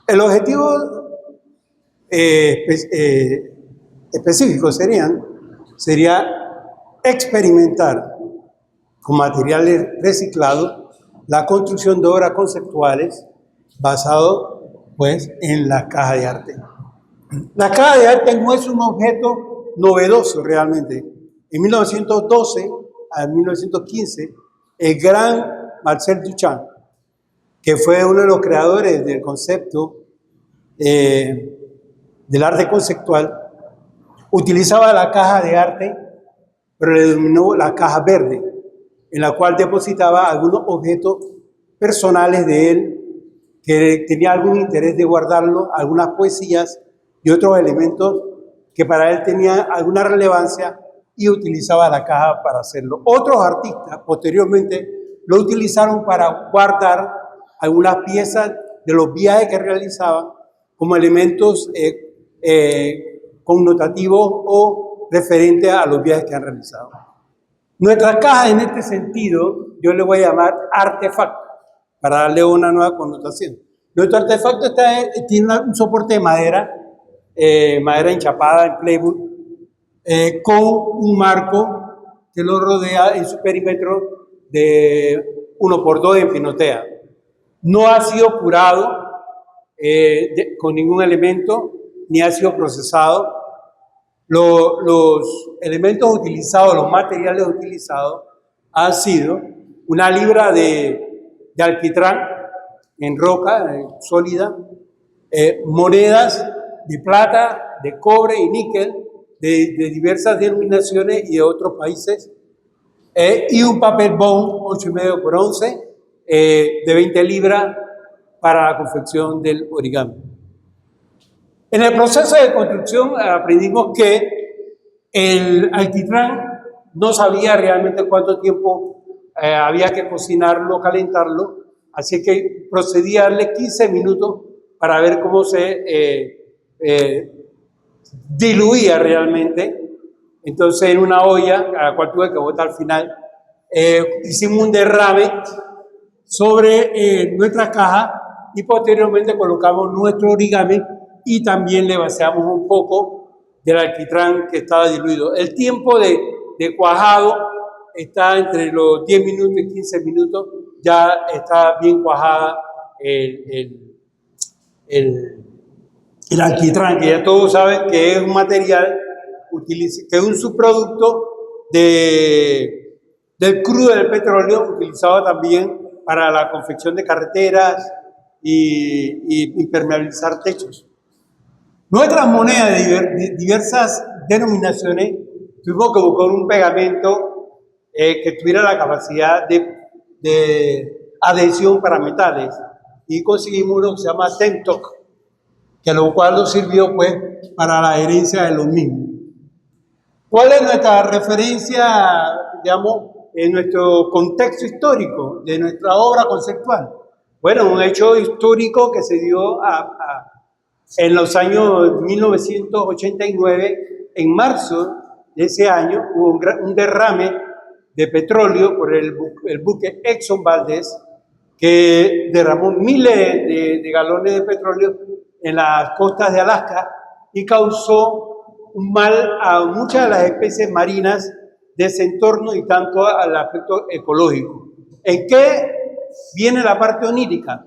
S11: El objetivo específico sería experimentar con materiales reciclados la construcción de obras conceptuales basado pues en la caja de arte. La caja de arte no es un objeto novedoso realmente. En 1912 a 1915, el gran Marcel Duchamp, que fue uno de los creadores del concepto del arte conceptual, utilizaba la caja de arte, pero le denominó la caja verde, en la cual depositaba algunos objetos personales de él, que tenía algún interés de guardarlo, algunas poesías y otros elementos que para él tenían alguna relevancia, y utilizaba la caja para hacerlo. Otros artistas posteriormente lo utilizaron para guardar algunas piezas de los viajes que realizaban como elementos connotativos o referente a los viajes que han realizado. Nuestra caja, en este sentido, yo le voy a llamar artefacto, para darle una nueva connotación. Nuestro artefacto tiene un soporte de madera, madera enchapada en plywood, con un marco que lo rodea en su perímetro de 1x2 en pinotea. No ha sido curado con ningún elemento, ni ha sido procesado. Los elementos utilizados, los materiales utilizados, han sido una libra de alquitrán en roca sólida, monedas de plata, de cobre y níquel, de diversas denominaciones y de otros países, y un papel bond 8,5 por 11 de 20 libras para la confección del origami. En el proceso de construcción aprendimos que el alquitrán no sabía realmente cuánto tiempo había que cocinarlo, calentarlo, así que procedí a darle 15 minutos para ver cómo se diluía realmente. Entonces, en una olla, a la cual tuve que botar al final, hicimos un derrame sobre nuestra caja y posteriormente colocamos nuestro origami y también le vaciamos un poco del alquitrán que estaba diluido. El tiempo de cuajado está entre los 10 minutos y 15 minutos, ya está bien cuajada el alquitrán, que ya todos saben que es un material, que es un subproducto del crudo del petróleo, utilizado también para la confección de carreteras y impermeabilizar techos. Nuestras monedas de diversas denominaciones, tuvimos que buscar un pegamento que tuviera la capacidad de adhesión para metales, y conseguimos uno que se llama Temtoc, que lo cual nos sirvió pues para la adherencia de los mismos. ¿Cuál es nuestra referencia, digamos, en nuestro contexto histórico de nuestra obra conceptual? Bueno, un hecho histórico que se dio en los años 1989, en marzo de ese año, hubo un derrame de petróleo por el buque Exxon Valdez, que derramó miles de galones de petróleo en las costas de Alaska y causó un mal a muchas de las especies marinas de ese entorno y tanto al aspecto ecológico. ¿En qué viene la parte onírica?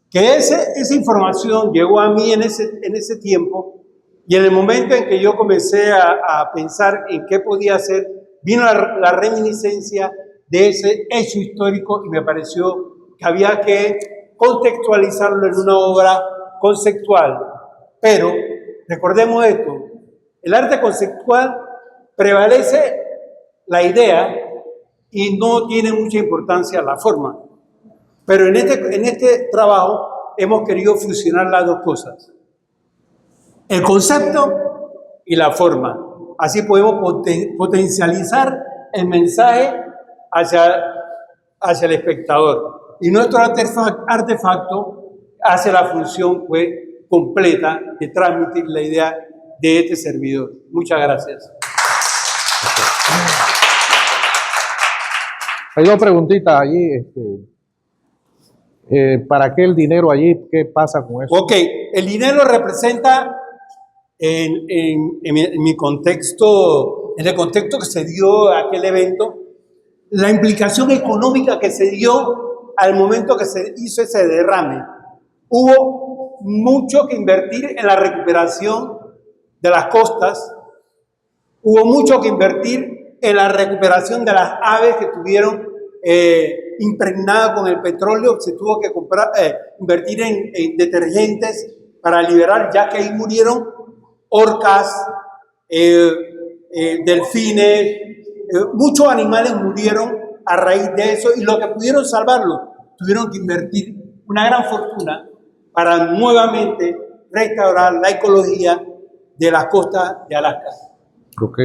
S11: Que esa información llegó a mí en ese tiempo, y en el momento en que yo comencé a pensar en qué podía hacer, vino la reminiscencia de ese hecho histórico y me pareció que había que contextualizarlo en una obra conceptual. Pero recordemos esto, el arte conceptual prevalece la idea y no tiene mucha importancia la forma. Pero en este trabajo hemos querido fusionar las dos cosas, el concepto y la forma. Así podemos potencializar el mensaje hacia el espectador. Y nuestro artefacto hace la función pues, completa de transmitir la idea de este servidor. Muchas gracias.
S2: Hay dos preguntitas allí. ¿Para qué el dinero allí? ¿Qué pasa con eso?
S11: Ok, el dinero representa en mi contexto, en el contexto que se dio aquel evento, la implicación económica que se dio al momento que se hizo ese derrame. Hubo mucho que invertir en la recuperación de las costas, hubo mucho que invertir en la recuperación de las aves que tuvieron impregnadas con el petróleo. Se tuvo que invertir en detergentes para liberar, ya que ahí murieron orcas, delfines, muchos animales murieron a raíz de eso, y lo que pudieron salvarlo tuvieron que invertir una gran fortuna para nuevamente restaurar la ecología de las costas de Alaska.
S2: Ok.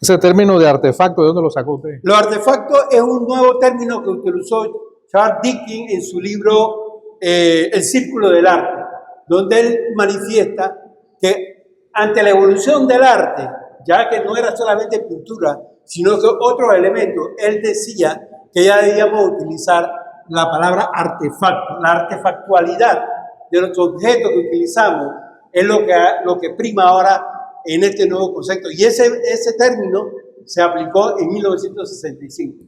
S2: Ese término de artefacto, ¿de dónde lo sacó usted?
S11: Los artefactos es un nuevo término que utilizó Charles Dickens en su libro El Círculo del Arte, donde él manifiesta que ante la evolución del arte ya que no era solamente pintura, sino que otros elementos. Él decía que ya debíamos utilizar la palabra artefacto. La artefactualidad de los objetos que utilizamos es lo que prima ahora en este nuevo concepto. Y ese término se aplicó en 1965.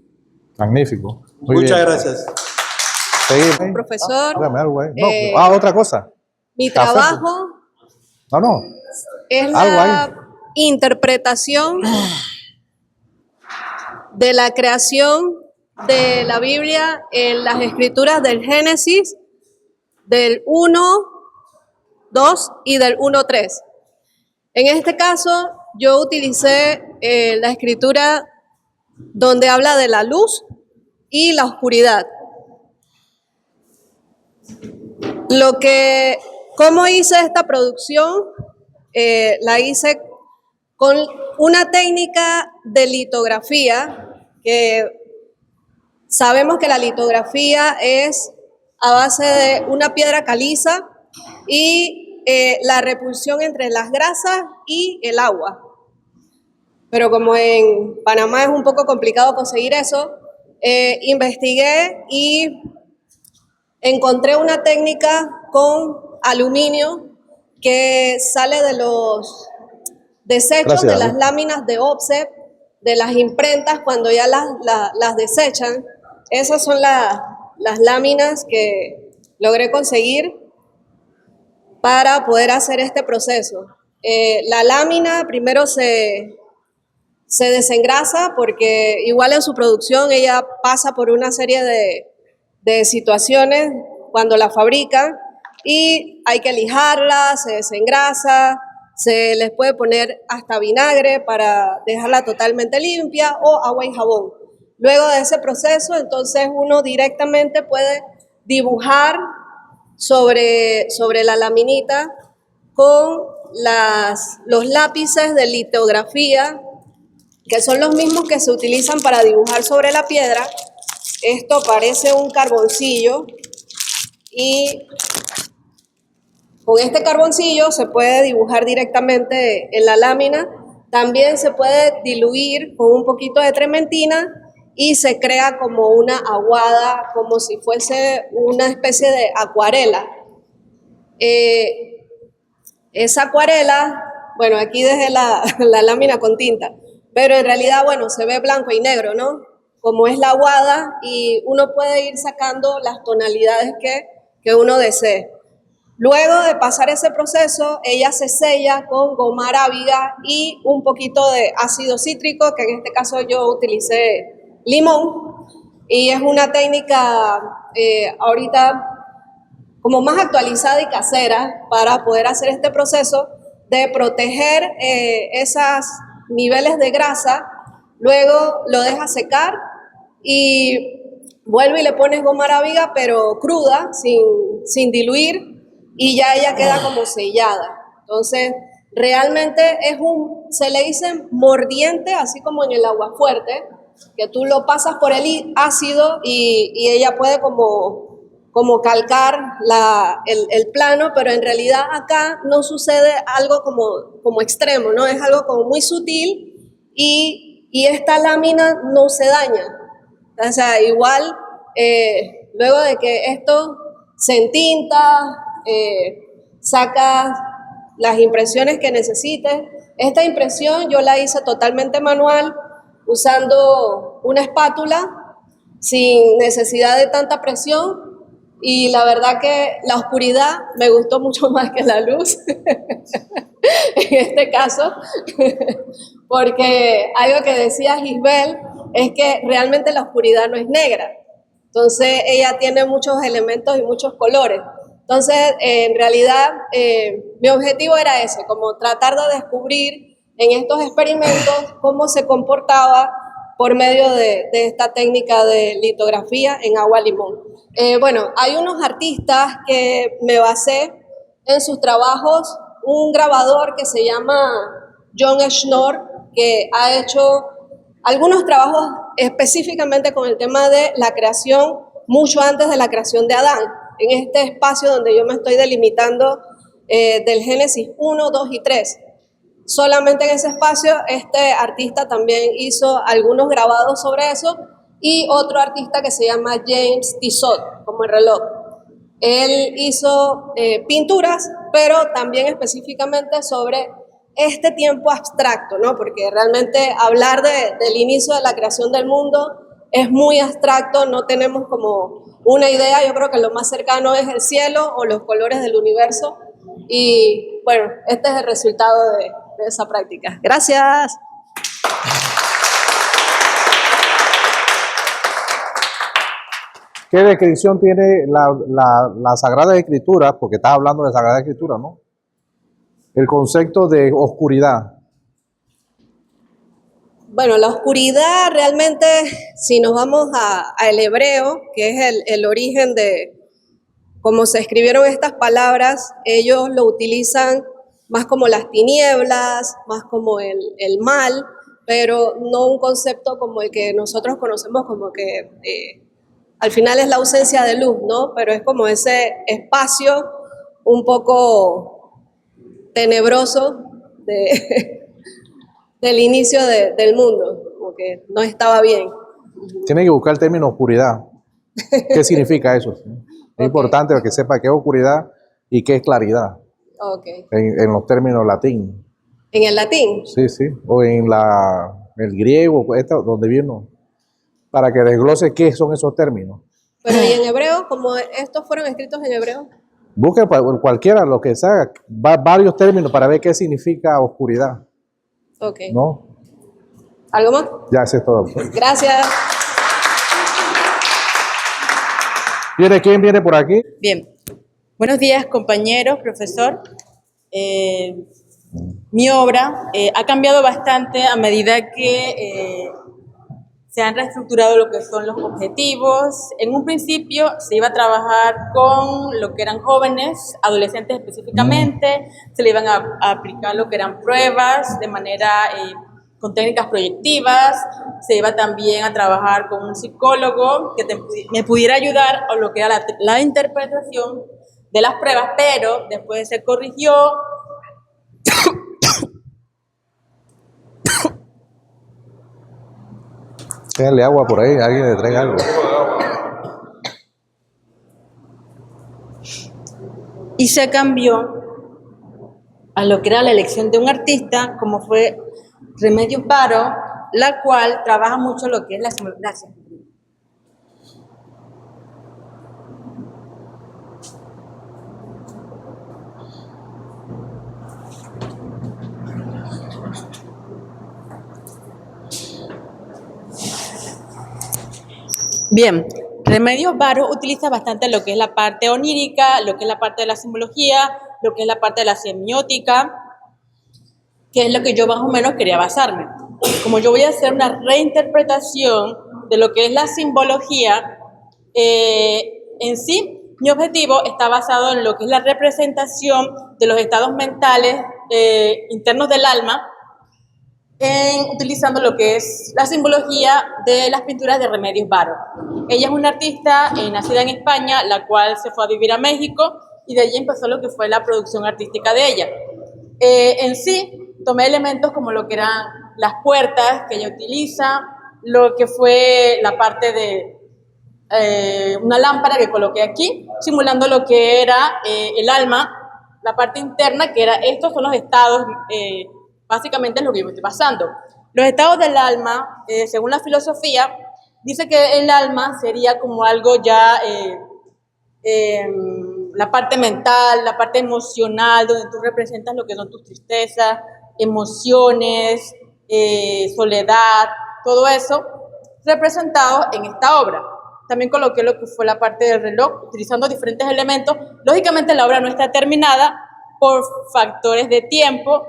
S2: Magnífico.
S11: Muchas gracias.
S2: Seguimos.
S5: Profesor,
S2: Hágame algo ahí. No, otra cosa.
S5: mi
S2: Café.
S5: trabajo
S2: No.
S5: es
S2: Algo
S5: la interpretación de la creación de la Biblia en las escrituras del Génesis, del 1, 2 y del 1.3. En este caso, yo utilicé la escritura donde habla de la luz y la oscuridad. ¿Cómo hice esta producción? La hice con una técnica de litografía, que sabemos que la litografía es a base de una piedra caliza y la repulsión entre las grasas y el agua. Pero como en Panamá es un poco complicado conseguir eso, investigué y encontré una técnica con aluminio que sale de los desechos de las láminas de offset, de las imprentas cuando ya las desechan. Esas son las láminas que logré conseguir para poder hacer este proceso. La lámina primero se desengrasa porque igual en su producción ella pasa por una serie de situaciones cuando la fabrican y hay que lijarla, se desengrasa, se les puede poner hasta vinagre para dejarla totalmente limpia o agua y jabón. Luego de ese proceso, entonces uno directamente puede dibujar sobre la laminita con los lápices de litografía, que son los mismos que se utilizan para dibujar sobre la piedra. Esto parece un carboncillo y con este carboncillo se puede dibujar directamente en la lámina. También se puede diluir con un poquito de trementina y se crea como una aguada, como si fuese una especie de acuarela. Esa acuarela, bueno, aquí dejé la lámina con tinta, pero en realidad, bueno, se ve blanco y negro, ¿no? Como es la aguada y uno puede ir sacando las tonalidades que uno desee. Luego de pasar ese proceso, ella se sella con goma arábiga y un poquito de ácido cítrico, que en este caso yo utilicé limón, y es una técnica ahorita como más actualizada y casera para poder hacer este proceso de proteger esos niveles de grasa. Luego lo dejas secar y vuelve y le pones goma arábiga, pero cruda, sin diluir, y ya ella queda como sellada. Entonces, realmente se le dice mordiente, así como en el aguafuerte, que tú lo pasas por el ácido y ella puede como calcar el plano, pero en realidad acá no sucede algo como extremo, ¿no? Es algo como muy sutil y esta lámina no se daña. O sea, igual, luego de que esto se entinta, sacas las impresiones que necesites. Esta impresión yo la hice totalmente manual, usando una espátula, sin necesidad de tanta presión, y la verdad que la oscuridad me gustó mucho más que la luz, en este caso, porque algo que decía Gisbel es que realmente la oscuridad no es negra, entonces ella tiene muchos elementos y muchos colores. Entonces, en realidad, mi objetivo era ese, como tratar de descubrir en estos experimentos cómo se comportaba por medio de esta técnica de litografía en agua-limón. Bueno, hay unos artistas que me basé en sus trabajos, un grabador que se llama John Schnorr, que ha hecho algunos trabajos específicamente con el tema de la creación mucho antes de la creación de Adán, en este espacio donde yo me estoy delimitando del Génesis 1, 2 y 3.
S12: Solamente en ese espacio, este artista también hizo algunos grabados sobre eso y otro artista que se llama James Tissot, como el reloj. Él hizo pinturas, pero también específicamente sobre este tiempo abstracto, ¿no? Porque realmente hablar del inicio de la creación del mundo es muy abstracto, no tenemos como una idea. Yo creo que lo más cercano es el cielo o los colores del universo. Y bueno, este es el resultado de esa práctica. Gracias.
S2: ¿Qué descripción tiene la Sagrada Escritura? Porque estás hablando de Sagrada Escritura, ¿no? El concepto de oscuridad.
S12: Bueno, la oscuridad realmente, si nos vamos al hebreo, que es el origen de cómo se escribieron estas palabras, ellos lo utilizan más como las tinieblas, más como el mal, pero no un concepto como el que nosotros conocemos como que al final es la ausencia de luz, ¿no? Pero es como ese espacio un poco tenebroso del inicio del mundo, como que no estaba bien.
S2: Tiene que buscar el término oscuridad. ¿Qué significa eso? Es importante que sepa qué es oscuridad y qué es claridad.
S12: Okay.
S2: En los términos latín.
S12: ¿En el latín?
S2: Sí, sí. O en el griego, donde vino. Para que desglose qué son esos términos.
S12: Pero ¿y en hebreo? ¿Como estos fueron escritos en hebreo?
S2: Busque cualquiera, lo que sea, varios términos para ver qué significa oscuridad.
S12: Ok.
S2: ¿No?
S12: ¿Algo más?
S2: Ya, eso es todo.
S12: Gracias.
S2: ¿Quién viene por aquí?
S13: Bien. Buenos días, compañeros, profesor. Mi obra ha cambiado bastante a medida que se han reestructurado lo que son los objetivos. En un principio se iba a trabajar con lo que eran jóvenes, adolescentes específicamente, se le iban a aplicar lo que eran pruebas de manera con técnicas proyectivas, se iba también a trabajar con un psicólogo que me pudiera ayudar a lo que era la interpretación de las pruebas, pero después se corrigió.
S2: Déjale agua por ahí, alguien le traiga algo.
S13: Y se cambió a lo que era la elección de un artista, como fue Remedios Varo, la cual trabaja mucho lo que es la simulación. Bien, Remedios Varo utiliza bastante lo que es la parte onírica, lo que es la parte de la simbología, lo que es la parte de la semiótica, que es lo que yo más o menos quería basarme. Como yo voy a hacer una reinterpretación de lo que es la simbología, en sí, mi objetivo está basado en lo que es la representación de los estados mentales internos del alma, utilizando lo que es la simbología de las pinturas de Remedios Varo. Ella es una artista nacida en España, la cual se fue a vivir a México y de allí empezó lo que fue la producción artística de ella. En sí, tomé elementos como lo que eran las puertas que ella utiliza, lo que fue la parte de una lámpara que coloqué aquí, simulando lo que era el alma, la parte interna, que era, estos son los estados, básicamente es lo que yo me estoy basando. Los estados del alma, según la filosofía, dice que el alma sería como algo ya, la parte mental, la parte emocional, donde tú representas lo que son tus tristezas, emociones, soledad, todo eso representado en esta obra. También coloqué lo que fue la parte del reloj, utilizando diferentes elementos. Lógicamente la obra no está terminada por factores de tiempo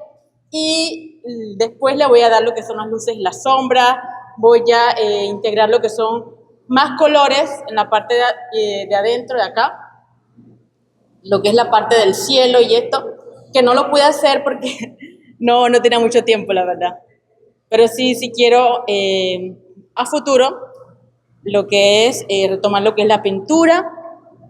S13: y después le voy a dar lo que son las luces y las sombras, voy a integrar lo que son más colores en la parte de adentro, de acá, lo que es la parte del cielo y esto, que no lo pude hacer porque no tenía mucho tiempo, la verdad. Pero sí quiero a futuro lo que es retomar lo que es la pintura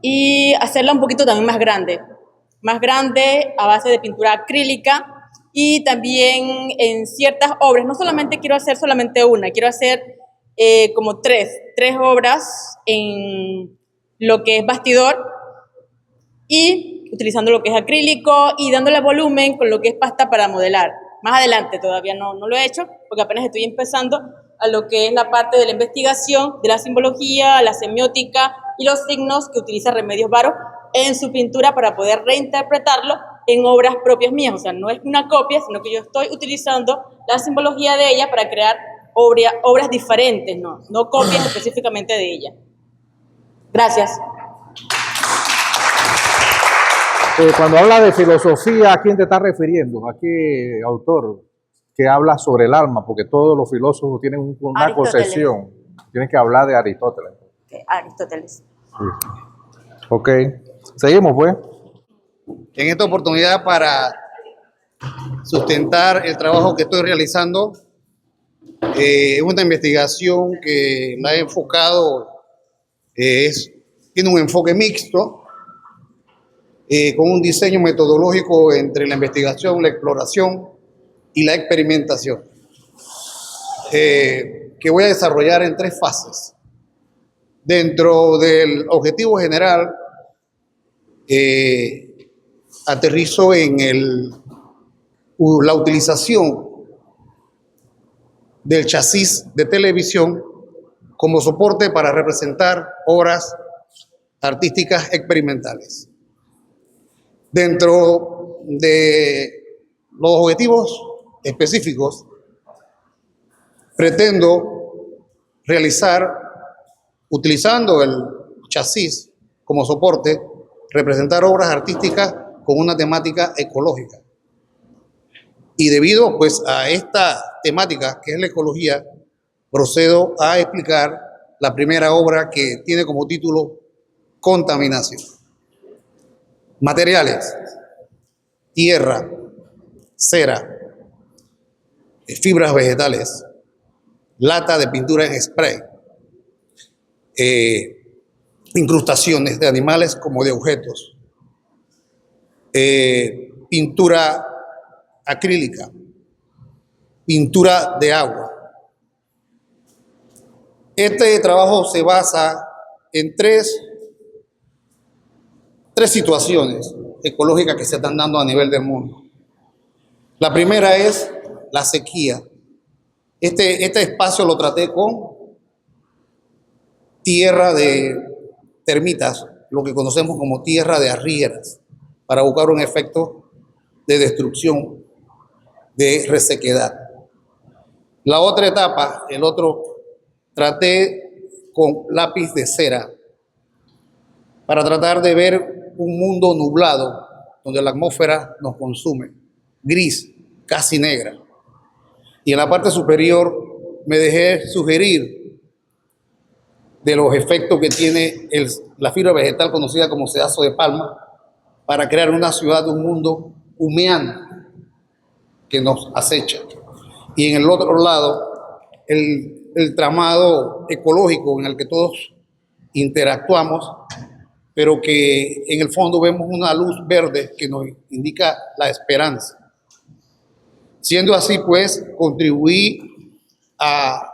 S13: y hacerla un poquito también más grande a base de pintura acrílica, y también en ciertas obras. No solamente quiero hacer solamente una, quiero hacer como tres obras en lo que es bastidor y utilizando lo que es acrílico y dándole volumen con lo que es pasta para modelar. Más adelante, todavía no lo he hecho porque apenas estoy empezando a lo que es la parte de la investigación, de la simbología, la semiótica y los signos que utiliza Remedios Varo en su pintura para poder reinterpretarlo en obras propias mías. O sea, no es una copia, sino que yo estoy utilizando la simbología de ella para crear obras diferentes, no copias específicamente de ella. Gracias.
S2: Cuando habla de filosofía, ¿a quién te estás refiriendo? ¿A qué autor que habla sobre el alma? Porque todos los filósofos tienen una concepción. Tienes que hablar de Aristóteles.
S13: Aristóteles.
S2: Sí. Ok. Seguimos, pues.
S14: En esta oportunidad, para sustentar el trabajo que estoy realizando, es una investigación que la he enfocado, tiene un enfoque mixto, con un diseño metodológico entre la investigación, la exploración y la experimentación, que voy a desarrollar en 3 fases. Dentro del objetivo general, aterrizo en la utilización del chasis de televisión como soporte para representar obras artísticas experimentales. Dentro de los objetivos específicos, pretendo realizar, utilizando el chasis como soporte, representar obras artísticas con una temática ecológica. Y debido pues a esta temática, que es la ecología, procedo a explicar la primera obra, que tiene como título Contaminación. Materiales: tierra, cera, fibras vegetales, lata de pintura en spray, incrustaciones de animales como de objetos, pintura acrílica, pintura de agua. Este trabajo se basa en tres situaciones ecológicas que se están dando a nivel del mundo. La primera es la sequía. Este espacio lo traté con tierra de termitas, lo que conocemos como tierra de arrieras, para buscar un efecto de destrucción, de resequedad. La otra etapa, traté con lápiz de cera, para tratar de ver un mundo nublado, donde la atmósfera nos consume, gris, casi negra. Y en la parte superior me dejé sugerir de los efectos que tiene la fibra vegetal conocida como sedazo de palma, para crear una ciudad, un mundo humeante que nos acecha. Y en el otro lado, el tramado ecológico en el que todos interactuamos, pero que en el fondo vemos una luz verde que nos indica la esperanza. Siendo así, pues, contribuí a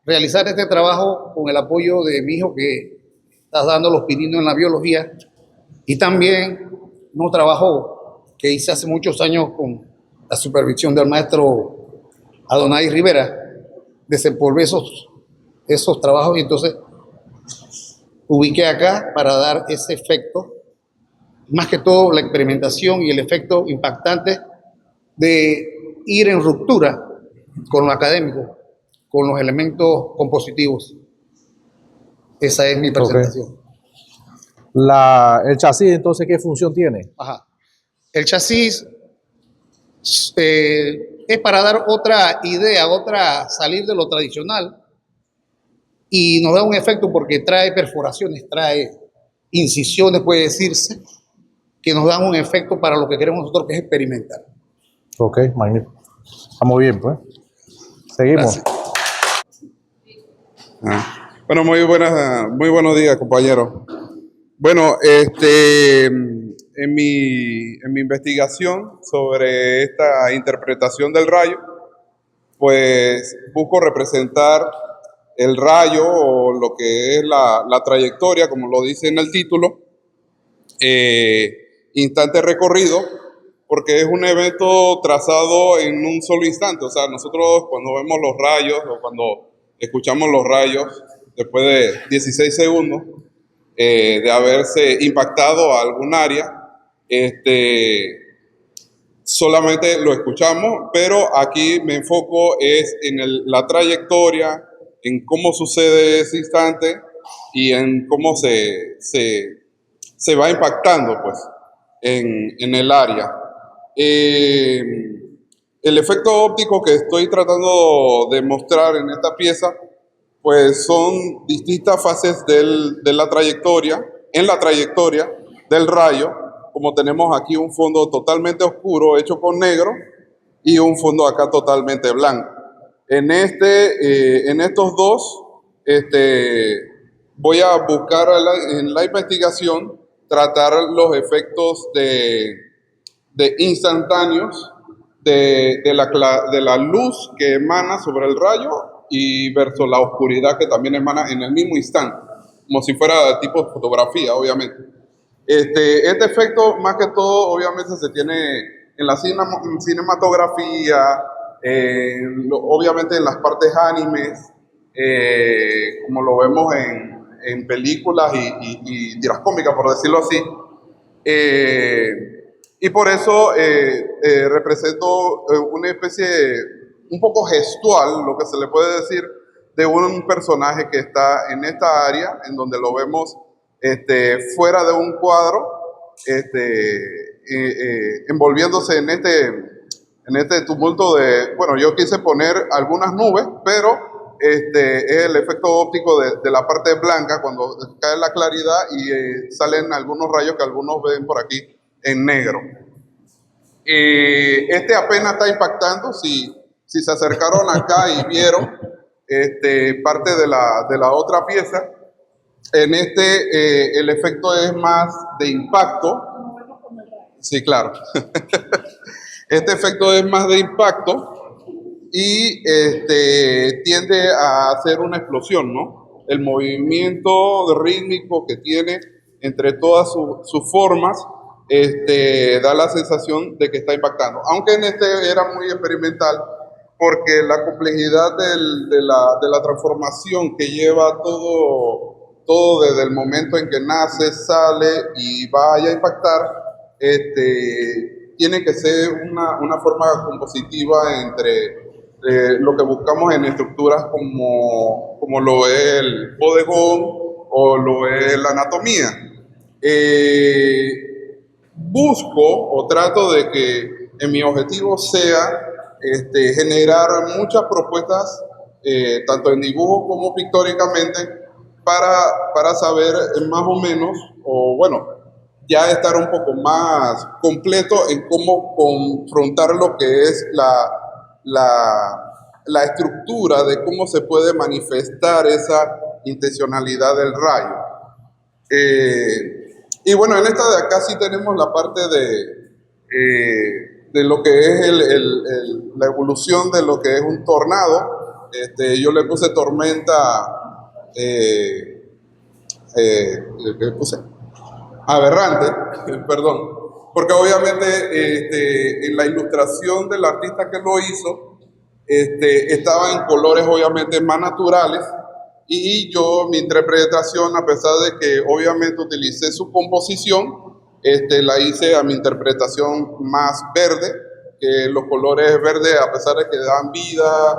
S14: realizar este trabajo con el apoyo de mi hijo, que está dando los pininos en la biología, y también un trabajo que hice hace muchos años con la supervisión del maestro Adonai Rivera. Desempolvé esos trabajos y entonces ubiqué acá para dar ese efecto, más que todo la experimentación y el efecto impactante de ir en ruptura con lo académico, con los elementos compositivos. Esa es mi presentación.
S2: El chasis, entonces, ¿qué función tiene?
S14: Ajá. El chasis es para dar otra idea, salir de lo tradicional, y nos da un efecto porque trae perforaciones, trae incisiones, puede decirse, que nos dan un efecto para lo que queremos nosotros, que es experimentar.
S2: Ok, magnífico. Estamos bien, pues. Seguimos.
S15: Bueno, muy buenos días, compañeros. Bueno, en mi investigación sobre esta interpretación del rayo, pues busco representar el rayo o lo que es la trayectoria, como lo dice en el título, instante recorrido, porque es un evento trazado en un solo instante. O sea, nosotros cuando vemos los rayos o cuando escuchamos los rayos, después de 16 segundos de haberse impactado a algún área, solamente lo escuchamos, pero aquí me enfoco es en la trayectoria, en cómo sucede ese instante y en cómo se va impactando pues, en el área. El efecto óptico que estoy tratando de mostrar en esta pieza, pues son distintas fases de la trayectoria, en la trayectoria del rayo, como tenemos aquí un fondo totalmente oscuro hecho con negro y un fondo acá totalmente blanco. En estos dos, voy a buscar en la investigación tratar los efectos de instantáneos de la luz que emana sobre el rayo y versus la oscuridad que también emana en el mismo instante, como si fuera tipo fotografía, obviamente. Este efecto, más que todo, obviamente se tiene en la cinematografía, obviamente en las partes animes, como lo vemos en películas y tiras cómicas, por decirlo así. Y por eso represento una especie un poco gestual, lo que se le puede decir, de un personaje que está en esta área, en donde lo vemos fuera de un cuadro, envolviéndose en este tumulto de, bueno, yo quise poner algunas nubes, pero es el efecto óptico de la parte blanca cuando cae la claridad y salen algunos rayos que algunos ven por aquí en negro. Apenas está impactando, si se acercaron acá y vieron parte de la otra pieza, en el efecto es más de impacto. Sí, claro. Este efecto es más de impacto y tiende a hacer una explosión, ¿no? El movimiento rítmico que tiene entre todas sus formas da la sensación de que está impactando. Aunque en era muy experimental, porque la complejidad de la transformación que lleva todo desde el momento en que nace, sale y vaya a impactar, tiene que ser una forma compositiva entre lo que buscamos en estructuras como lo es el bodegón o lo es la anatomía. Busco o trato de que en mi objetivo sea generar muchas propuestas, tanto en dibujo como pictóricamente, para saber más o menos, o bueno, ya estar un poco más completo en cómo confrontar lo que es la estructura de cómo se puede manifestar esa intencionalidad del rayo. Y bueno, en esta de acá sí tenemos la parte de lo que es la evolución de lo que es un tornado. Yo le puse tormenta, le puse aberrante, perdón, porque obviamente en la ilustración del artista que lo hizo estaba en colores obviamente más naturales. Y yo, mi interpretación, a pesar de que obviamente utilicé su composición, la hice a mi interpretación más verde, que los colores verdes, a pesar de que dan vida,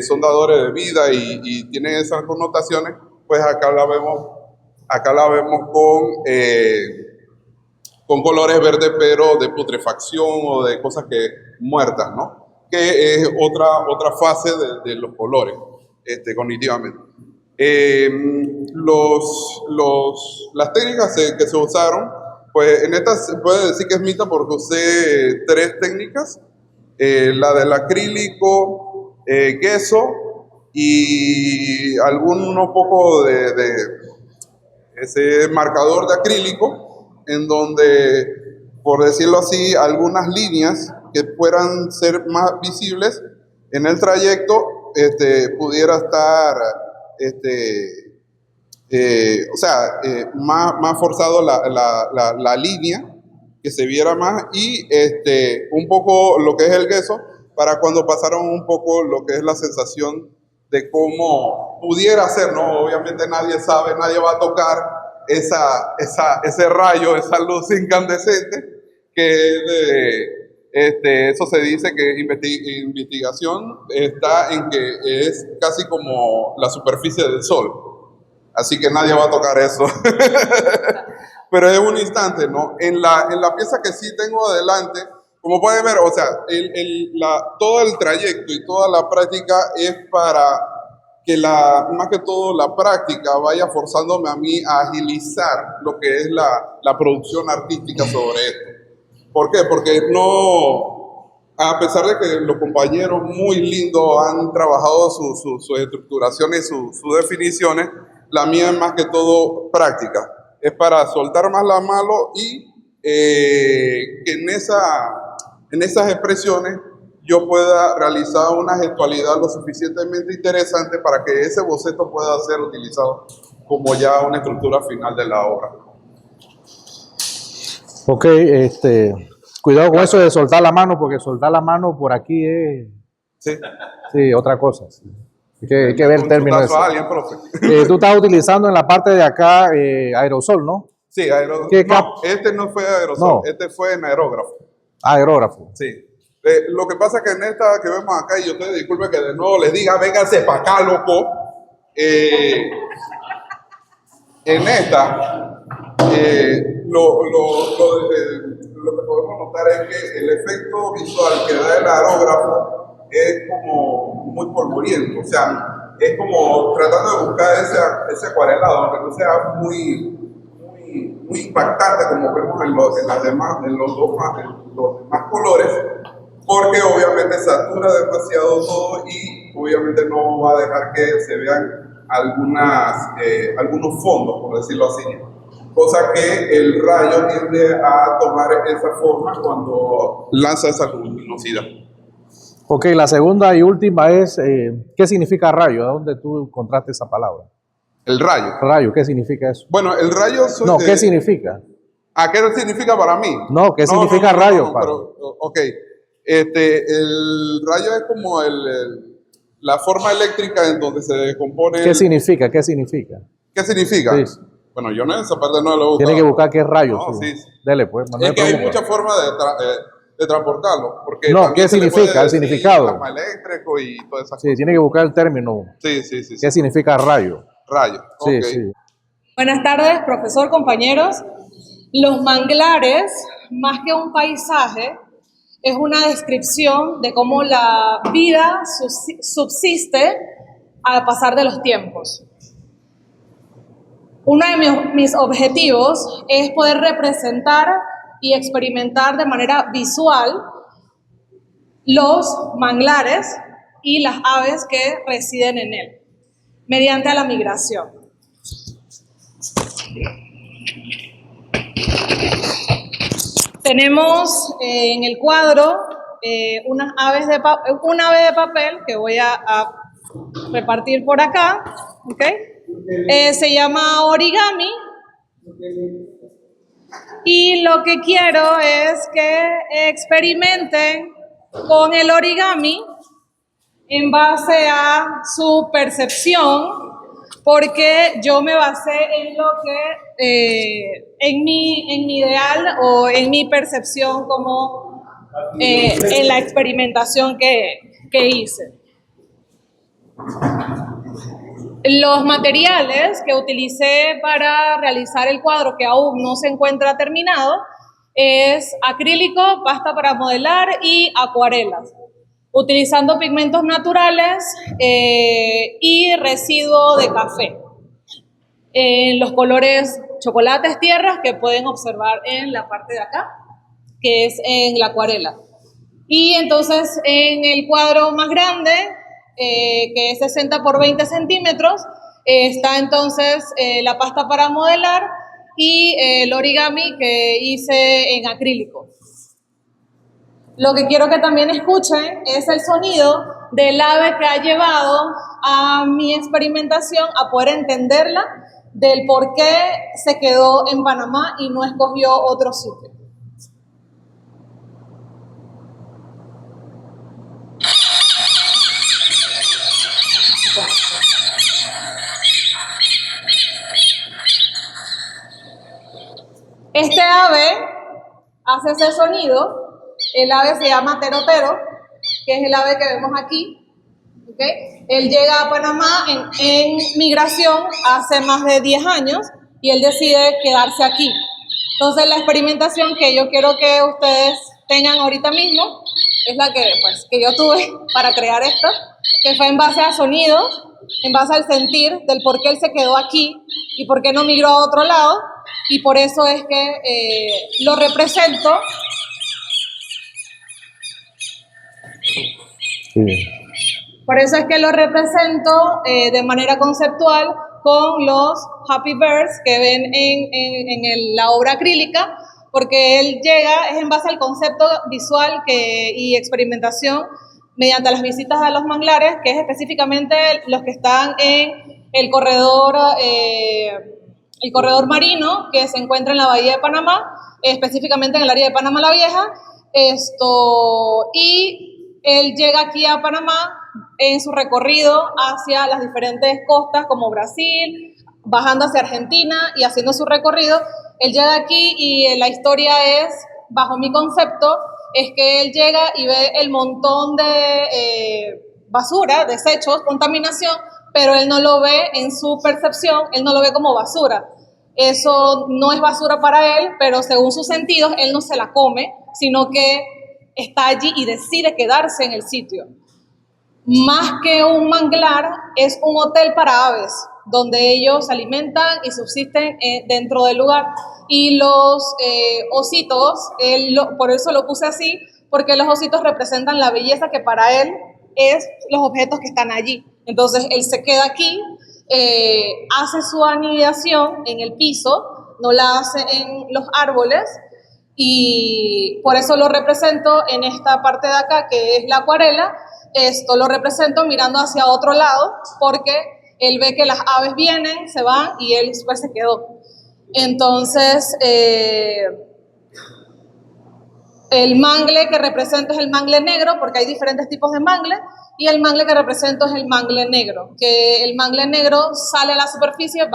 S15: son dadores de vida y tienen esas connotaciones, pues acá la vemos con colores verdes, pero de putrefacción o de cosas muertas, ¿no? Que es otra fase de los colores. Cognitivamente. Las técnicas que se usaron, pues en esta se puede decir que es mixta porque usé 3 técnicas, la del acrílico, gesso y algunos poco de ese marcador de acrílico, en donde, por decirlo así, algunas líneas que puedan ser más visibles en el trayecto, pudiera estar, más forzado la línea, que se viera más, y un poco lo que es el gesso, para cuando pasaron un poco lo que es la sensación de cómo pudiera ser, ¿no? Obviamente nadie sabe, nadie va a tocar ese rayo, esa luz incandescente, eso se dice que investigación está en que es casi como la superficie del sol, así que nadie va a tocar eso. Pero es un instante, ¿no? En la pieza que sí tengo adelante, como pueden ver, o sea, todo el trayecto y toda la práctica es para que más que todo la práctica vaya forzándome a mí a agilizar lo que es la producción artística sobre esto. ¿Por qué? Porque a pesar de que los compañeros muy lindos han trabajado sus estructuraciones, sus definiciones, la mía es más que todo práctica. Es para soltar más la mano y que en esas expresiones yo pueda realizar una gestualidad lo suficientemente interesante para que ese boceto pueda ser utilizado como ya una estructura final de la obra.
S2: Ok, cuidado con eso de soltar la mano, porque soltar la mano por aquí es... Sí, otra cosa. Sí. Hay que ver el término de eso. Tú estás utilizando en la parte de acá aerosol, ¿no?
S15: Sí, aerosol. No, este no fue aerosol, no. Este fue en aerógrafo.
S2: Aerógrafo.
S15: Sí. Lo que pasa es que en esta que vemos acá, y ustedes disculpen que de nuevo les diga, vénganse para acá, loco. En esta, lo que podemos notar es que el efecto visual que da el aerógrafo es como muy polvoriento, o sea, es como tratando de buscar ese acuarelado, aunque no sea muy impactante como vemos en los demás colores, porque obviamente satura demasiado todo y obviamente no va a dejar que se vean algunos fondos, por decirlo así. Cosa que el rayo tiende a tomar esa forma cuando lanza esa luminosidad.
S2: Ok, la segunda y última es, ¿qué significa rayo? ¿De dónde tú encontraste esa palabra?
S15: El rayo.
S2: Rayo, ¿qué significa eso?
S15: Bueno, el rayo...
S2: ¿Qué significa?
S15: ¿Qué significa para mí?
S2: No, ¿qué significa rayo?
S15: Ok, el rayo es como la forma eléctrica en donde se descompone...
S2: ¿Qué significa? ¿Qué significa?
S15: ¿Qué significa? Sí. Bueno, yo no esa parte no lo he buscado.
S2: Tiene que buscar qué rayo.
S15: No, sí.
S2: Dele, pues.
S15: Es que hay muchas formas de transportarlo. Porque
S2: ¿qué significa? El significado.
S15: Plasma eléctrico y todas esas
S2: cosas. Sí, tiene que buscar el término.
S15: Sí.
S2: ¿Qué significa rayo?
S15: Rayo,
S2: sí,
S15: ok.
S2: Sí.
S10: Buenas tardes, profesor, compañeros. Los manglares, más que un paisaje, es una descripción de cómo la vida subsiste al pasar de los tiempos. Uno de mis objetivos es poder representar y experimentar de manera visual los manglares y las aves que residen en él, mediante la migración. Tenemos en el cuadro una ave de papel que voy a repartir por acá, ¿okay? Se llama origami y lo que quiero es que experimenten con el origami en base a su percepción, porque yo me basé en lo que, en mi ideal o en mi percepción como en la experimentación que hice. Los materiales que utilicé para realizar el cuadro, que aún no se encuentra terminado, es acrílico, pasta para modelar y acuarelas, utilizando pigmentos naturales y residuo de café. En los colores chocolates tierras que pueden observar en la parte de acá, que es en la acuarela. Y entonces en el cuadro más grande, que es 60 por 20 centímetros, está entonces la pasta para modelar, y el origami que hice en acrílico. Lo que quiero que también escuchen es el sonido del ave que ha llevado a mi experimentación a poder entenderla, del por qué se quedó en Panamá y no escogió otro sitio. Este ave hace ese sonido. El ave se llama terotero, que es el ave que vemos aquí. ¿Okay? Él llega a Panamá en migración hace más de 10 años y él decide quedarse aquí. Entonces la experimentación que yo quiero que ustedes tengan ahorita mismo es la que yo tuve para crear esto, que fue en base a sonidos, en base al sentir del por qué él se quedó aquí y por qué no migró a otro lado, y por eso es que lo represento.
S2: Sí.
S10: Por eso es que lo represento de manera conceptual con los Happy Birds que ven en la obra acrílica, porque él llega, es en base al concepto visual y experimentación mediante las visitas a los manglares, que es específicamente los que están en el corredor marino que se encuentra en la Bahía de Panamá, específicamente en el área de Panamá la Vieja. Y él llega aquí a Panamá en su recorrido hacia las diferentes costas como Brasil, bajando hacia Argentina y haciendo su recorrido. Él llega aquí y la historia es, bajo mi concepto, es que él llega y ve el montón de basura, desechos, contaminación, pero él no lo ve en su percepción, él no lo ve como basura. Eso no es basura para él, pero según sus sentidos, él no se la come, sino que está allí y decide quedarse en el sitio. Más que un manglar, es un hotel para aves, donde ellos se alimentan y subsisten dentro del lugar. Y los ositos, por eso lo puse así, porque los ositos representan la belleza que para él es los objetos que están allí. Entonces él se queda aquí, hace su anidación en el piso, no la hace en los árboles, y por eso lo represento en esta parte de acá, que es la acuarela. Esto lo represento mirando hacia otro lado, porque él ve que las aves vienen, se van, y él pues se quedó. Entonces, el mangle que represento es el mangle negro, porque hay diferentes tipos de mangle, y el mangle que represento es el mangle negro, que el mangle negro sale a la superficie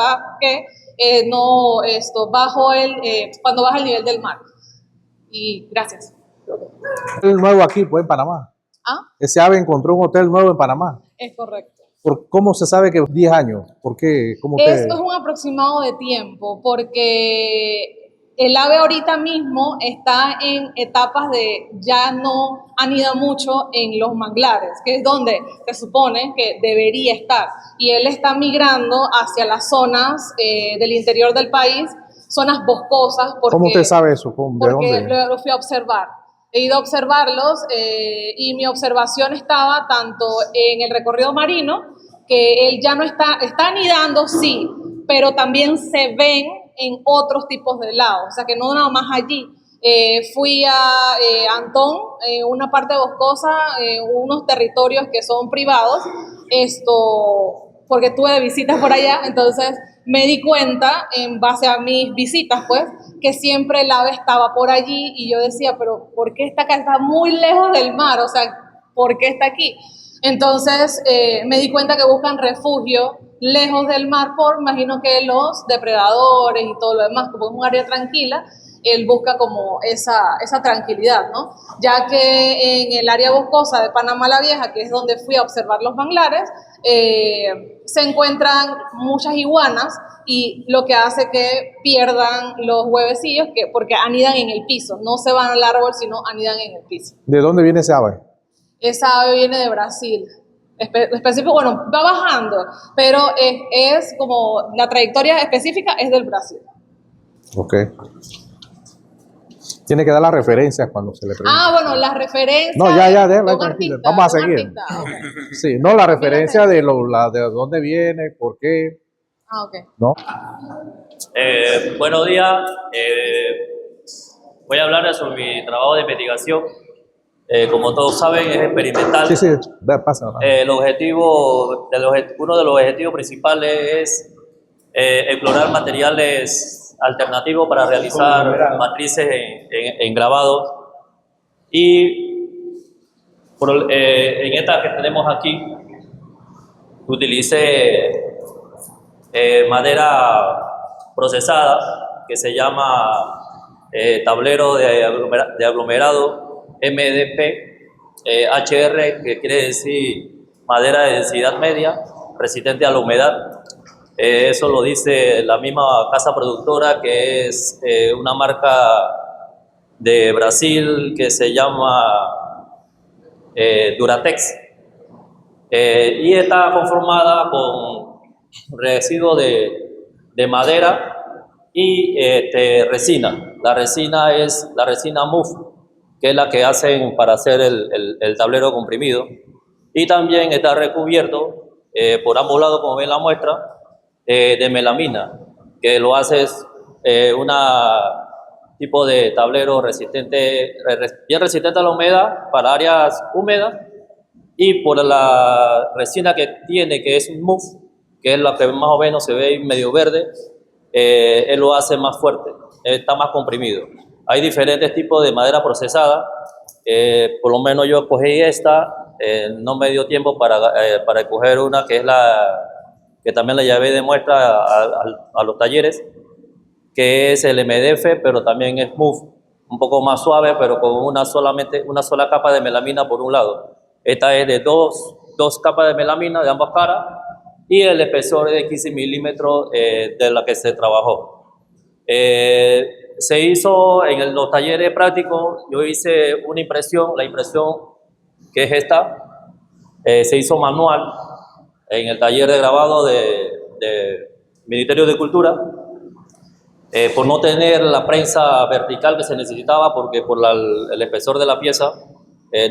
S10: cuando baja el nivel del mar. Y gracias.
S2: El nuevo aquí, pues, en Panamá.
S10: ¿Ah?
S2: Ese ave encontró un hotel nuevo en Panamá.
S10: Es correcto.
S2: ¿Cómo se sabe que 10 años? ¿Por qué?
S10: Esto es un aproximado de tiempo, porque el ave ahorita mismo está en etapas de ya no anida mucho en los manglares, que es donde se supone que debería estar. Y él está migrando hacia las zonas del interior del país, zonas boscosas.
S2: ¿Cómo usted sabe eso? ¿De
S10: porque
S2: dónde?
S10: lo fui a observar. He ido a observarlos y mi observación estaba tanto en el recorrido marino, que él ya no está anidando, sí, pero también se ven en otros tipos de lagos, o sea que no nada más allí. Fui a Antón, una parte boscosa, unos territorios que son privados, porque tuve visitas por allá, entonces me di cuenta, en base a mis visitas, pues, que siempre el ave estaba por allí, y yo decía, pero ¿por qué está acá? Está muy lejos del mar, o sea, ¿por qué está aquí? Entonces me di cuenta que buscan refugio lejos del mar imagino que los depredadores y todo lo demás, como es un área tranquila, él busca como esa tranquilidad, ¿no? Ya que en el área boscosa de Panamá la Vieja, que es donde fui a observar los manglares, se encuentran muchas iguanas, y lo que hace que pierdan los huevecillos, porque anidan en el piso, no se van al árbol, sino anidan en el piso.
S2: ¿De dónde viene ese ave?
S10: Esa ave viene de Brasil. Específico, bueno, va bajando, pero es como la trayectoria específica es del Brasil.
S2: Ok. Tiene que dar las referencias cuando se le pregunta.
S10: Bueno, las referencias.
S2: No, ya, tranquilo. Vamos a seguir.
S10: Okay.
S2: Sí, no, la referencia de dónde viene, por qué.
S8: Ah, ok.
S2: ¿no?
S16: Buenos días. Voy a hablar sobre mi trabajo de investigación. Como todos saben, es experimental.
S2: Sí, pasa.
S16: El objetivo, uno de los objetivos principales es explorar materiales alternativos para realizar matrices en grabado. Y en esta que tenemos aquí, utilicé madera procesada que se llama tablero de aglomerado MDP HR, que quiere decir madera de densidad media, resistente a la humedad. Eso lo dice la misma casa productora, que es una marca de Brasil que se llama Duratex. Y está conformada con residuos de madera y resina. La resina es la resina MUF, que es la que hacen para hacer el tablero comprimido. Y también está recubierto por ambos lados, como ven la muestra, de melamina, que lo hace una tipo de tablero resistente, bien resistente a la humedad para áreas húmedas, y por la resina que tiene, que es un MUF, que es la que más o menos se ve medio verde, él lo hace más fuerte, está más comprimido. Hay diferentes tipos de madera procesada, por lo menos yo escogí esta, no me dio tiempo para escoger una que es que también la llevé de muestra a los talleres, que es el MDF, pero también es MUF, un poco más suave, pero con una sola capa de melamina por un lado. Esta es de dos capas de melamina de ambas caras, y el espesor de 15 milímetros de la que se trabajó. Se hizo en los talleres prácticos, yo hice una impresión, la impresión que es esta, se hizo manual en el taller de grabado de Ministerio de Cultura, por no tener la prensa vertical que se necesitaba, porque por el espesor de la pieza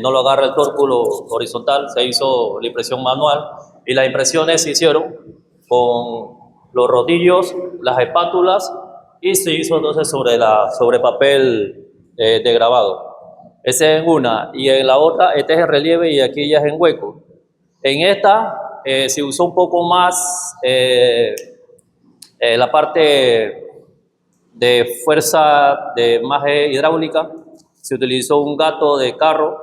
S16: no lo agarra el tórculo horizontal, se hizo la impresión manual, y las impresiones se hicieron con los rodillos, las espátulas, y se hizo entonces sobre papel de grabado. Esa es una, y en la otra, este es el relieve y aquí ya es en hueco. En esta se usó un poco más la parte de fuerza de maje hidráulica. Se utilizó un gato de carro,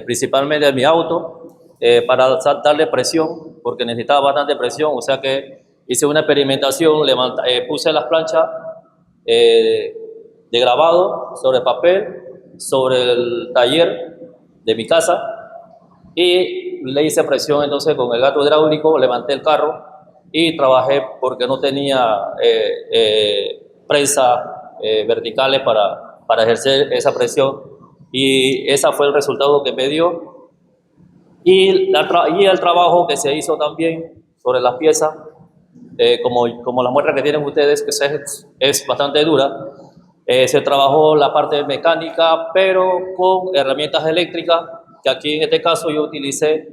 S16: principalmente en mi auto, para darle presión, porque necesitaba bastante presión, o sea que hice una experimentación, puse las planchas de grabado sobre papel, sobre el taller de mi casa, y le hice presión entonces con el gato hidráulico, levanté el carro y trabajé porque no tenía prensa verticales para ejercer esa presión, y ese fue el resultado que me dio. Y el trabajo que se hizo también sobre las piezas, como la muestra que tienen ustedes, que es bastante dura, se trabajó la parte mecánica, pero con herramientas eléctricas, que aquí en este caso yo utilicé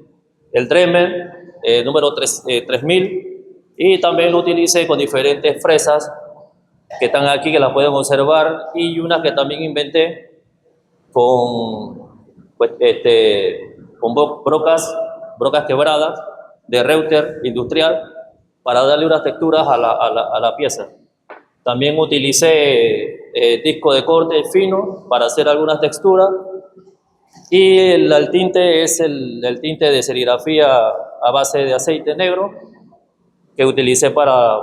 S16: el Dremel número 3000, y también lo utilicé con diferentes fresas que están aquí, que las pueden observar, y unas que también inventé con brocas quebradas de Reuter industrial, para darle unas texturas a la pieza. También utilicé disco de corte fino para hacer algunas texturas, y el tinte es el tinte de serigrafía a base de aceite negro, que utilicé para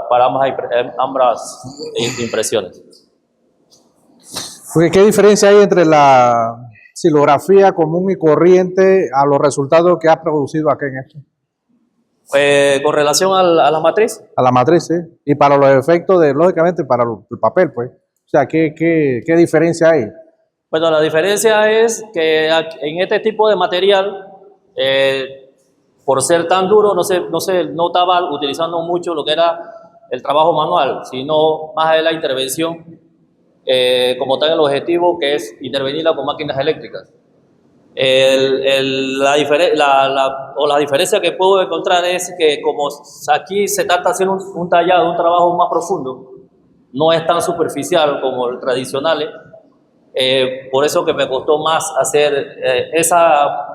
S16: ambas impresiones.
S2: ¿Qué diferencia hay entre la silografía común y corriente a los resultados que has producido aquí en esto?
S16: Con relación a la matriz.
S2: A la matriz, sí. Y para los efectos lógicamente, para el papel, pues. O sea, ¿qué diferencia hay?
S16: Bueno, la diferencia es que en este tipo de material, por ser tan duro, no se notaba utilizando mucho lo que era el trabajo manual, sino más de la intervención, como tal el objetivo, que es intervenirla con máquinas eléctricas. La diferencia que puedo encontrar es que como aquí se trata de hacer un tallado, un trabajo más profundo, no es tan superficial como el tradicional, por eso que me costó más hacer esa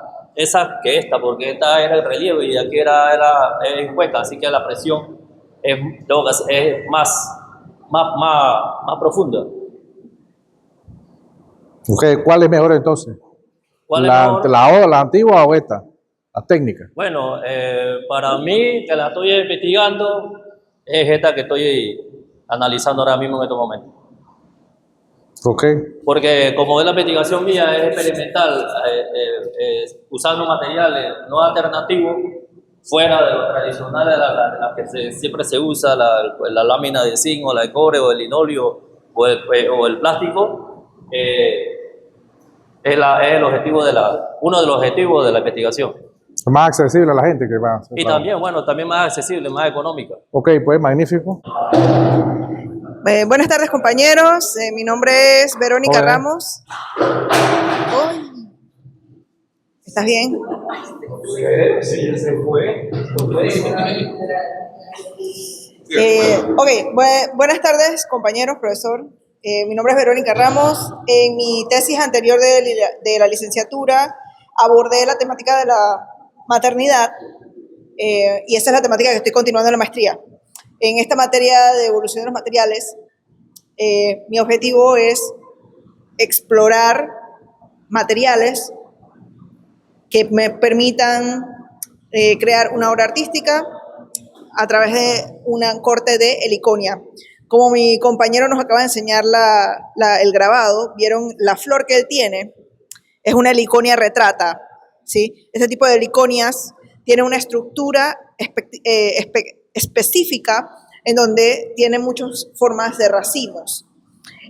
S16: que esta, porque esta era el relieve y aquí era en cueca, así que la presión es más profunda.
S2: Okay, ¿cuál es mejor entonces?
S16: ¿Cuál es
S2: La,
S16: mejor?
S2: la antigua o esta? La técnica.
S16: Bueno, para mí, que la estoy investigando, es esta que estoy analizando ahora mismo en estos momentos.
S2: Ok.
S16: Porque como es la investigación mía, es experimental, usando materiales no alternativos, fuera de lo tradicional, de la que siempre se usa, la lámina de zinc, o la de cobre, o el linóleo, o el plástico, es el objetivo uno de los objetivos de la investigación.
S2: Es más accesible a la gente que va.
S16: Y también, bueno, también más accesible, más económica.
S2: Ok, pues magnífico.
S17: Buenas tardes, compañeros. Mi nombre es Verónica
S2: Hola.
S17: Ramos. Uy. ¿Estás bien?
S9: Sí, se fue.
S17: Buenas tardes, compañeros, profesor. Mi nombre es Verónica Ramos. En mi tesis anterior de la licenciatura abordé la temática de la maternidad y esa es la temática que estoy continuando en la maestría. En esta materia de evolución de los materiales, mi objetivo es explorar materiales que me permitan crear una obra artística a través de un corte de heliconia. Como mi compañero nos acaba de enseñar el grabado, vieron la flor que él tiene, es una heliconia retrata, ¿sí? Este tipo de heliconias tiene una estructura específica en donde tiene muchas formas de racimos.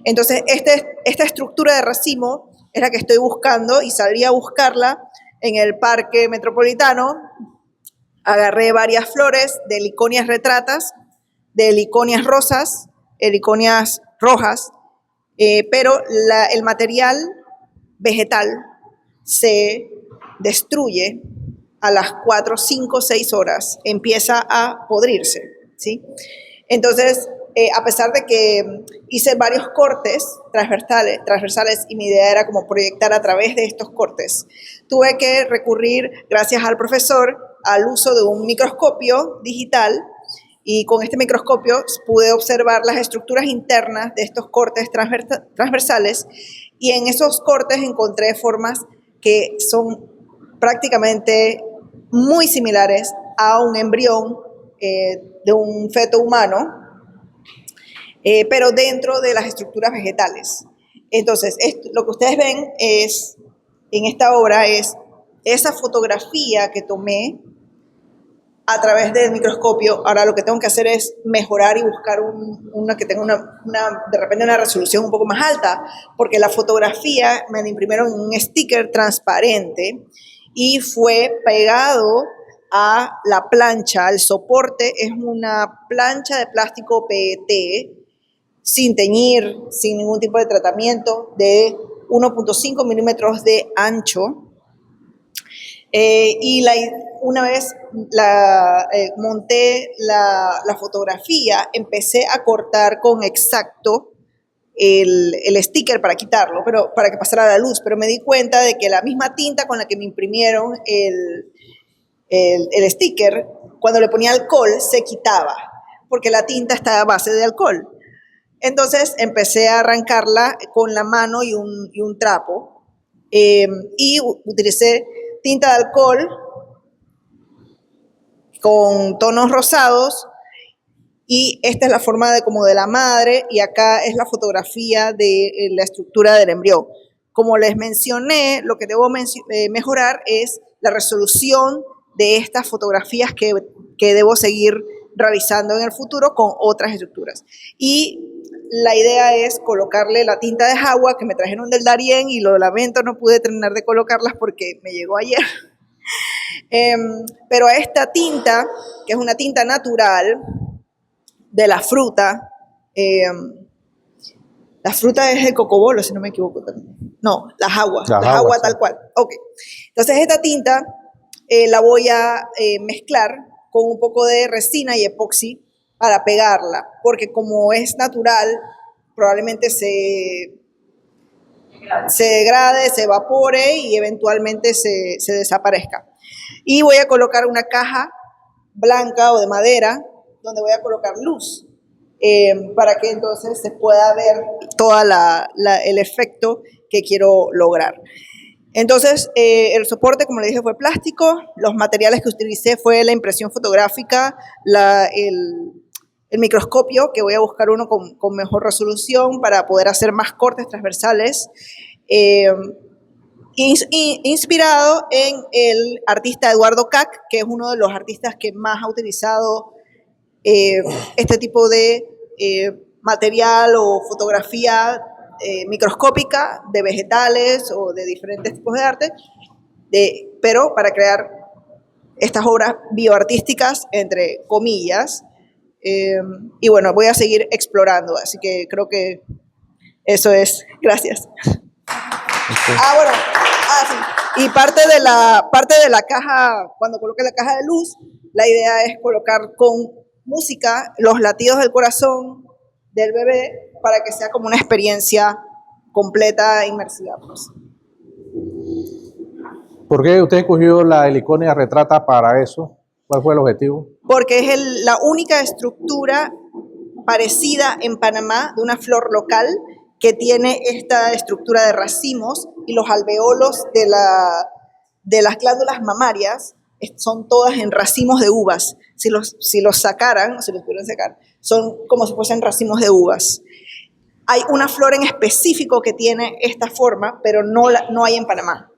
S17: Entonces, esta estructura de racimo es la que estoy buscando y salí a buscarla en el Parque Metropolitano. Agarré varias flores de heliconias retratas, de heliconias rosas, heliconias rojas, pero el material vegetal se destruye a las 4, 5, 6 horas, empieza a podrirse, ¿sí? Entonces, a pesar de que hice varios cortes transversales y mi idea era como proyectar a través de estos cortes, tuve que recurrir, gracias al profesor, al uso de un microscopio digital y con este microscopio pude observar las estructuras internas de estos cortes transversales y en esos cortes encontré formas que son prácticamente muy similares a un embrión de un feto humano, pero dentro de las estructuras vegetales. Entonces, lo que ustedes ven en esta obra es esa fotografía que tomé a través del microscopio. Ahora lo que tengo que hacer es mejorar y buscar una que tenga de repente una resolución un poco más alta, porque la fotografía me la imprimieron en un sticker transparente y fue pegado a la plancha. El soporte es una plancha de plástico PET, sin teñir, sin ningún tipo de tratamiento, de 1.5 milímetros de ancho. Una vez monté la fotografía, empecé a cortar con exacto el sticker para quitarlo, pero para que pasara la luz, pero me di cuenta de que la misma tinta con la que me imprimieron el sticker, cuando le ponía alcohol se quitaba, porque la tinta está a base de alcohol. Entonces empecé a arrancarla con la mano y un trapo y utilicé tinta de alcohol con tonos rosados y esta es la forma como de la madre y acá es la fotografía de la estructura del embrión. Como les mencioné, lo que debo mejorar es la resolución de estas fotografías que debo seguir realizando en el futuro con otras estructuras. Y la idea es colocarle la tinta de Jagua que me trajeron del Darién y lo lamento, no pude terminar de colocarlas porque me llegó ayer. Pero a esta tinta, que es una tinta natural de la fruta es el cocobolo, si no me equivoco también. No, las aguas
S2: aguas,
S17: tal cual. Ok. Entonces esta tinta la voy a mezclar con un poco de resina y epoxi para pegarla, porque como es natural, probablemente se degrade, se evapore y eventualmente se desaparezca. Y voy a colocar una caja blanca o de madera donde voy a colocar luz para que entonces se pueda ver todo el efecto que quiero lograr. Entonces, el soporte, como le dije, fue plástico. Los materiales que utilicé fue la impresión fotográfica, el microscopio, que voy a buscar uno con mejor resolución para poder hacer más cortes transversales. Inspirado en el artista Eduardo Kac, que es uno de los artistas que más ha utilizado este tipo de material o fotografía microscópica de vegetales o de diferentes tipos de arte, pero para crear estas obras bioartísticas, entre comillas. Y bueno, voy a seguir explorando, así que creo que eso es. Gracias. Bueno, sí. Y parte de la caja, cuando coloque la caja de luz, la idea es colocar con música los latidos del corazón del bebé para que sea como una experiencia completa e inmersiva. Pues.
S2: ¿Por qué usted escogió la heliconia retrata para eso? ¿Cuál fue el objetivo?
S17: Porque es la única estructura parecida en Panamá de una flor local que tiene esta estructura de racimos y los alveolos de las glándulas mamarias son todas en racimos de uvas. Si los sacaran, si los pudieran sacar, son como si fuesen racimos de uvas. Hay una flor en específico que tiene esta forma, pero no hay en Panamá.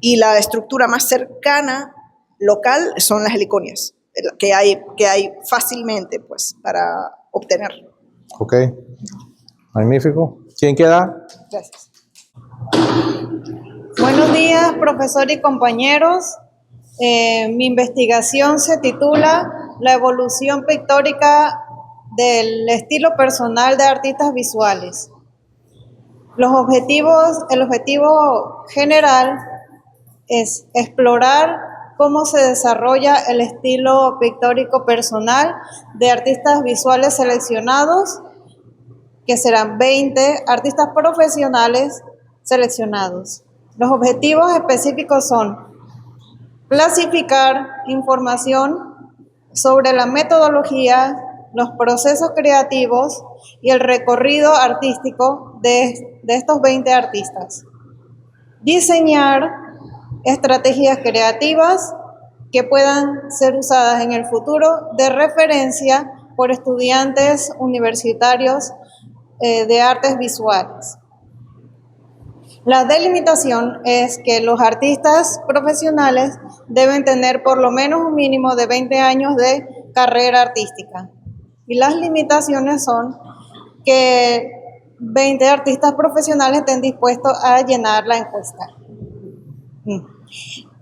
S17: Y la estructura más cercana local son las heliconias, que hay fácilmente pues, para obtener.
S2: Ok, magnífico. ¿Quién queda?
S17: Gracias.
S18: Buenos días, profesor y compañeros. Mi investigación se titula La evolución pictórica del estilo personal de artistas visuales. El objetivo general es explorar cómo se desarrolla el estilo pictórico personal de artistas visuales seleccionados, que serán 20 artistas profesionales seleccionados. Los objetivos específicos son clasificar información sobre la metodología, los procesos creativos y el recorrido artístico de estos 20 artistas. Diseñar estrategias creativas que puedan ser usadas en el futuro de referencia por estudiantes universitarios de artes visuales. La delimitación es que los artistas profesionales deben tener por lo menos un mínimo de 20 años de carrera artística. Y las limitaciones son que 20 artistas profesionales estén dispuestos a llenar la encuesta.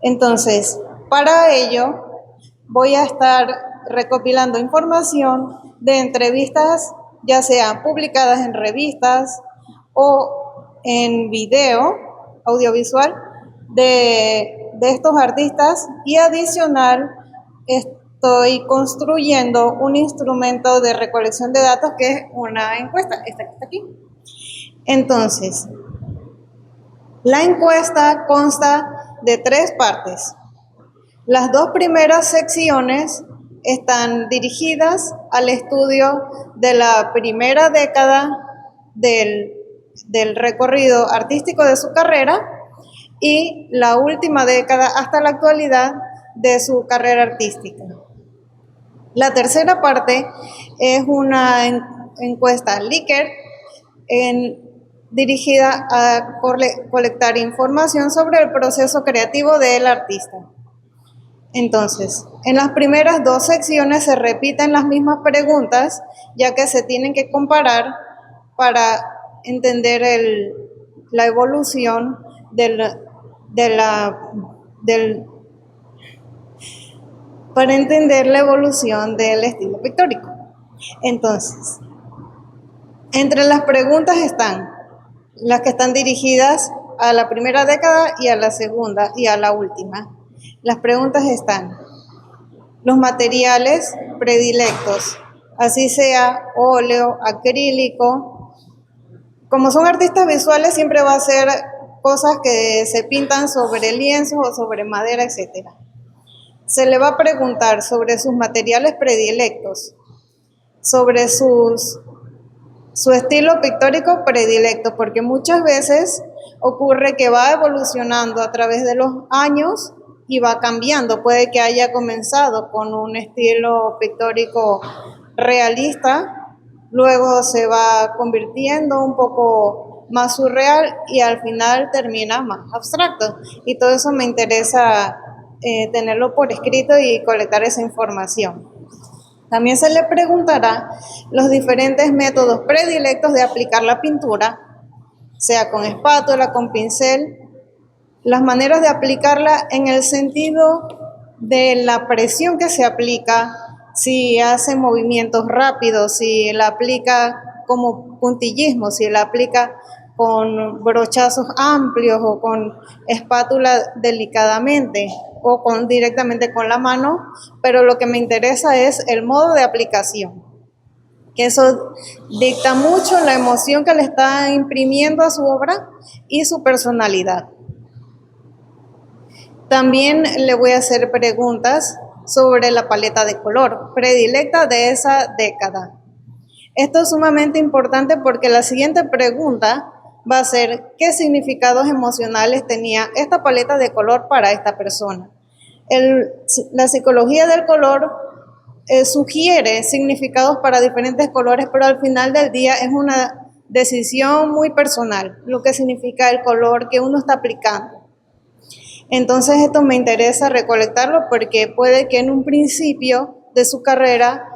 S18: Entonces, para ello, voy a estar recopilando información de entrevistas, ya sean publicadas en revistas o en video audiovisual de estos artistas, y adicional estoy construyendo un instrumento de recolección de datos que es una encuesta, esta que está aquí. Entonces, la encuesta consta de 3 partes. Las 2 primeras secciones están dirigidas al estudio de la primera década del recorrido artístico de su carrera y la última década hasta la actualidad de su carrera artística. La tercera parte es una encuesta Likert dirigida a colectar información sobre el proceso creativo del artista. Entonces, en las primeras 2 secciones se repiten las mismas preguntas, ya que se tienen que comparar para entender la evolución para entender la evolución del estilo pictórico. Entonces, entre las preguntas están las que están dirigidas a la primera década y a la segunda y a la última. Las preguntas están: los materiales predilectos, así sea óleo, acrílico. Como son artistas visuales, siempre va a ser cosas que se pintan sobre lienzos o sobre madera, etc. Se le va a preguntar sobre sus materiales predilectos, sobre su estilo pictórico predilecto, porque muchas veces ocurre que va evolucionando a través de los años y va cambiando. Puede que haya comenzado con un estilo pictórico realista, luego se va convirtiendo un poco más surreal y al final termina más abstracto. Y todo eso me interesa tenerlo por escrito y colectar esa información. También se le preguntará los diferentes métodos predilectos de aplicar la pintura, sea con espátula, con pincel, las maneras de aplicarla en el sentido de la presión que se aplica, si hace movimientos rápidos, si la aplica como puntillismo, si la aplica con brochazos amplios o con espátula delicadamente o directamente con la mano, pero lo que me interesa es el modo de aplicación, que eso dicta mucho la emoción que le está imprimiendo a su obra y su personalidad. También le voy a hacer preguntas sobre la paleta de color predilecta de esa década. Esto es sumamente importante porque la siguiente pregunta va a ser: ¿qué significados emocionales tenía esta paleta de color para esta persona? La psicología del color sugiere significados para diferentes colores, pero al final del día es una decisión muy personal, lo que significa el color que uno está aplicando. Entonces esto me interesa recolectarlo porque puede que en un principio de su carrera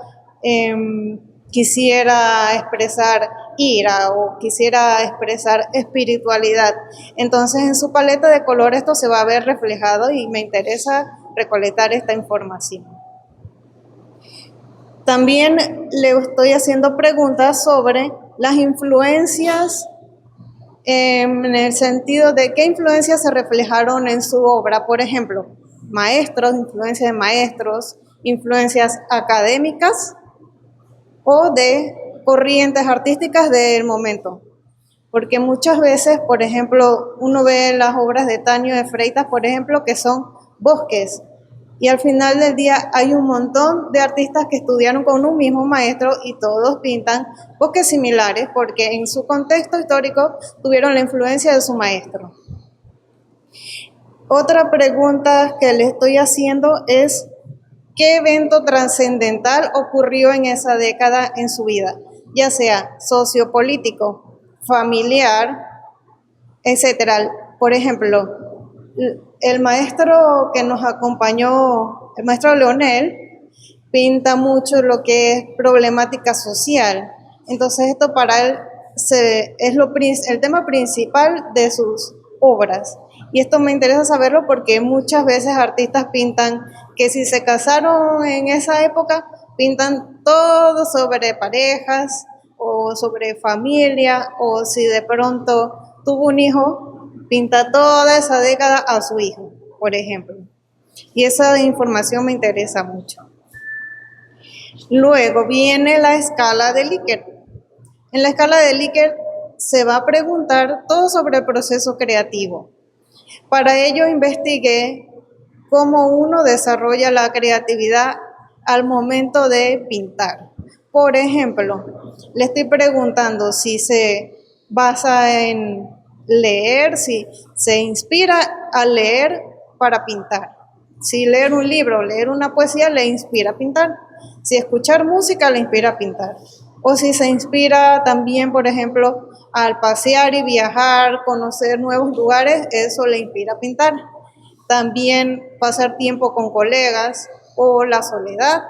S18: quisiera expresar ira o quisiera expresar espiritualidad. Entonces en su paleta de color esto se va a ver reflejado y me interesa recolectar esta información. También le estoy haciendo preguntas sobre las influencias en el sentido de qué influencias se reflejaron en su obra. Por ejemplo, maestros, influencias de maestros, influencias académicas o de corrientes artísticas del momento. Porque muchas veces, por ejemplo, uno ve las obras de Taño de Freitas, por ejemplo, que son bosques. Y al final del día hay un montón de artistas que estudiaron con un mismo maestro y todos pintan bosques similares porque en su contexto histórico tuvieron la influencia de su maestro. Otra pregunta que le estoy haciendo es: ¿qué evento trascendental ocurrió en esa década en su vida? Ya sea sociopolítico, familiar, etcétera. Por ejemplo, el maestro que nos acompañó, el maestro Leonel, pinta mucho lo que es problemática social. Entonces esto para él es el tema principal de sus obras. Y esto me interesa saberlo porque muchas veces artistas pintan que si se casaron en esa época, pintan todo sobre parejas o sobre familia, o si de pronto tuvo un hijo, pinta toda esa década a su hijo, por ejemplo. Y esa información me interesa mucho. Luego viene la escala de Likert. En la escala de Likert se va a preguntar todo sobre el proceso creativo. Para ello investigué cómo uno desarrolla la creatividad al momento de pintar. Por ejemplo, le estoy preguntando si se basa en leer, si se inspira a leer para pintar. Si leer un libro, leer una poesía le inspira a pintar. Si escuchar música le inspira a pintar. O si se inspira también, por ejemplo, al pasear y viajar, conocer nuevos lugares, eso le inspira a pintar. También pasar tiempo con colegas o la soledad.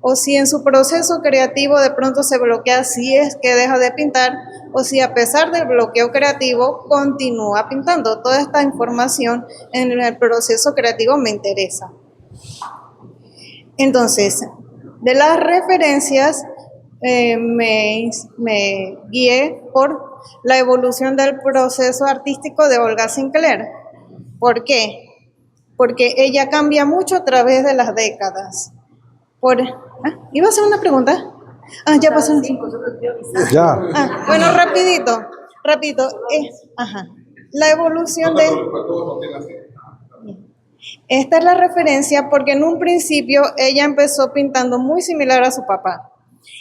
S18: O si en su proceso creativo de pronto se bloquea, si es que deja de pintar, o si a pesar del bloqueo creativo continúa pintando. Toda esta información en el proceso creativo me interesa. Entonces, de las referencias me guié por la evolución del proceso artístico de Olga Sinclair. ¿Por qué? Porque ella cambia mucho a través de las décadas. ¿Iba a hacer una pregunta? Ya pasó.
S2: Ya.
S18: Bueno, rapidito. La evolución de... Esta es la referencia porque en un principio ella empezó pintando muy similar a su papá.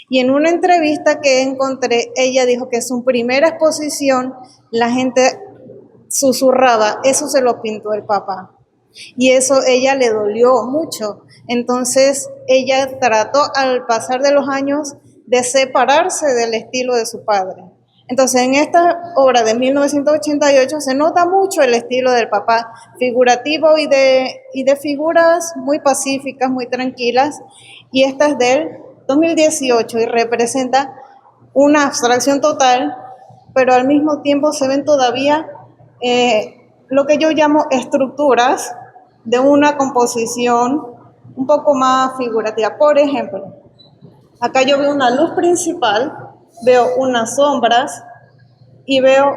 S18: Y en una entrevista que encontré, ella dijo que su primera exposición, la gente susurraba, eso se lo pintó el papá. Y eso ella le dolió mucho. Entonces ella trató al pasar de los años de separarse del estilo de su padre. Entonces en esta obra de 1988 se nota mucho el estilo del papá, figurativo y de figuras muy pacíficas, muy tranquilas. Y esta es del 2018 y representa una abstracción total, pero al mismo tiempo se ven todavía lo que yo llamo estructuras de una composición un poco más figurativa. Por ejemplo, acá yo veo una luz principal, veo unas sombras y veo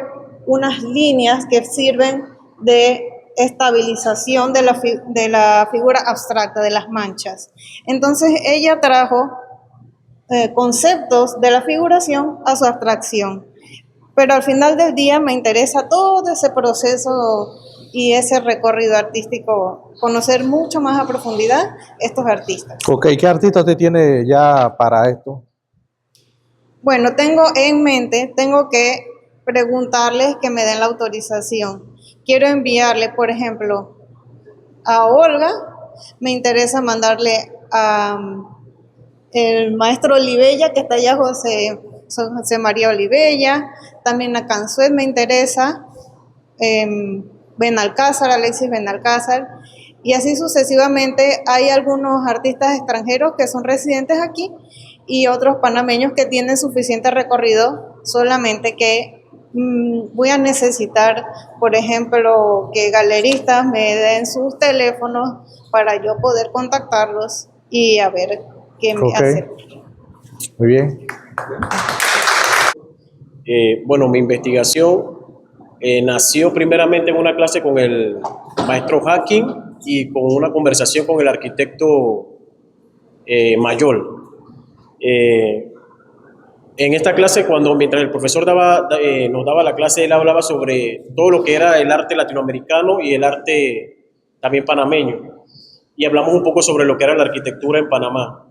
S18: unas líneas que sirven de estabilización de la figura abstracta, de las manchas. Entonces ella trajo conceptos de la figuración a su abstracción. Pero al final del día me interesa todo ese proceso y ese recorrido artístico, conocer mucho más a profundidad estos artistas.
S2: Ok, ¿qué artista usted tiene ya para esto?
S18: Bueno, tengo en mente, tengo que preguntarles que me den la autorización. Quiero enviarle, por ejemplo, a Olga, me interesa mandarle a el maestro Olivella, que está allá, José María Olivella, también a Cansuet me interesa, Benalcázar, Alexis Benalcázar, y así sucesivamente. Hay algunos artistas extranjeros que son residentes aquí y otros panameños que tienen suficiente recorrido, solamente que voy a necesitar, por ejemplo, que galeristas me den sus teléfonos para yo poder contactarlos y a ver qué me hacen.
S2: Muy bien.
S19: Bueno, mi investigación nació primeramente en una clase con el maestro Hacking y con una conversación con el arquitecto Mayol. En esta clase, mientras el profesor nos daba la clase, él hablaba sobre todo lo que era el arte latinoamericano y el arte también panameño. Y hablamos un poco sobre lo que era la arquitectura en Panamá.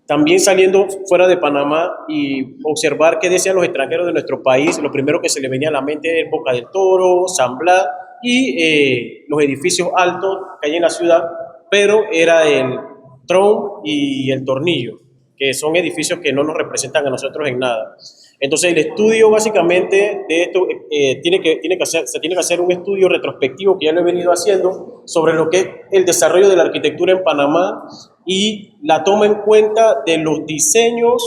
S19: También saliendo fuera de Panamá y observar qué decían los extranjeros de nuestro país, lo primero que se le venía a la mente es Boca del Toro, San Blas y los edificios altos que hay en la ciudad, pero era el Tron y el Tornillo, que son edificios que no nos representan a nosotros en nada. Entonces el estudio básicamente de esto se tiene que hacer un estudio retrospectivo, que ya lo he venido haciendo, sobre lo que es el desarrollo de la arquitectura en Panamá y la toma en cuenta de los diseños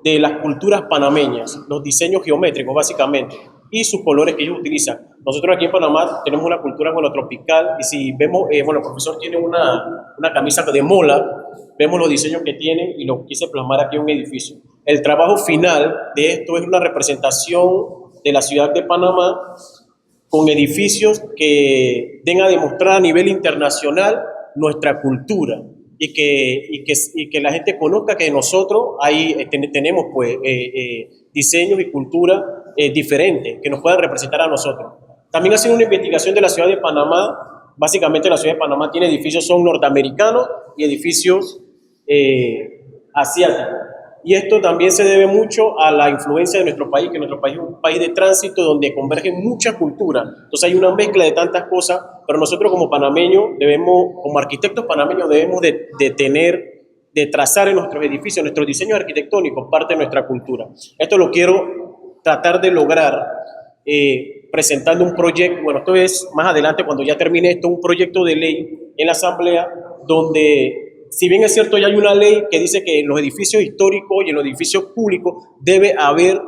S19: de las culturas panameñas, los diseños geométricos básicamente, y sus colores que ellos utilizan. Nosotros aquí en Panamá tenemos una cultura tropical y si vemos, el profesor tiene una camisa de mola, vemos los diseños que tiene y lo quise plasmar aquí en un edificio. El trabajo final de esto es una representación de la ciudad de Panamá con edificios que den a demostrar a nivel internacional nuestra cultura y que la gente conozca que nosotros tenemos diseños y cultura diferentes que nos puedan representar a nosotros. También ha sido una investigación de la ciudad de Panamá. Básicamente la ciudad de Panamá tiene edificios son norteamericanos y edificios asiáticos. Y esto también se debe mucho a la influencia de nuestro país, que nuestro país es un país de tránsito donde convergen muchas culturas. Entonces hay una mezcla de tantas cosas, pero nosotros como panameños como arquitectos panameños debemos de trazar en nuestros edificios, nuestros diseños arquitectónicos, parte de nuestra cultura. Esto lo quiero tratar de lograr presentando un proyecto, esto es más adelante cuando ya termine esto, un proyecto de ley en la Asamblea donde, si bien es cierto, ya hay una ley que dice que en los edificios históricos y en los edificios públicos debe haber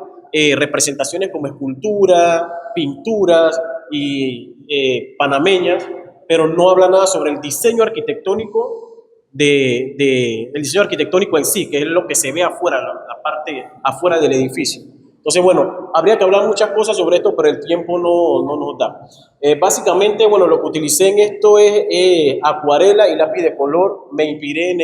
S19: representaciones como escultura, pinturas y panameñas, pero no habla nada sobre el diseño arquitectónico el diseño arquitectónico en sí, que es lo que se ve afuera, la parte afuera del edificio. Entonces, bueno, habría que hablar muchas cosas sobre esto, pero el tiempo no nos da. Básicamente, bueno, lo que utilicé en esto es acuarela y lápiz de color. Me inspiré en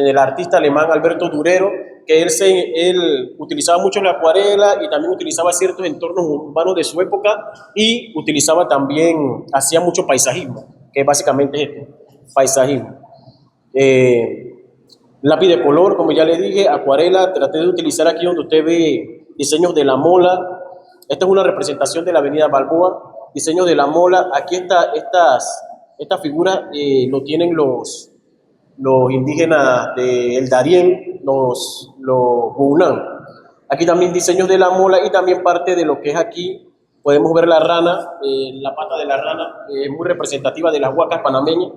S19: el artista alemán Alberto Durero, que él utilizaba mucho la acuarela y también utilizaba ciertos entornos urbanos de su época y utilizaba también, hacía mucho paisajismo, que básicamente es esto, paisajismo. Lápiz de color, como ya le dije, acuarela, traté de utilizar aquí donde usted ve diseños de la Mola. Esta es una representación de la avenida Balboa, diseños de la Mola. Aquí estas figuras lo tienen los indígenas del Darién, los Bunán. Aquí también diseños de la Mola y también parte de lo que es aquí. Podemos ver la rana, la pata de la rana, es muy representativa de las huacas panameñas.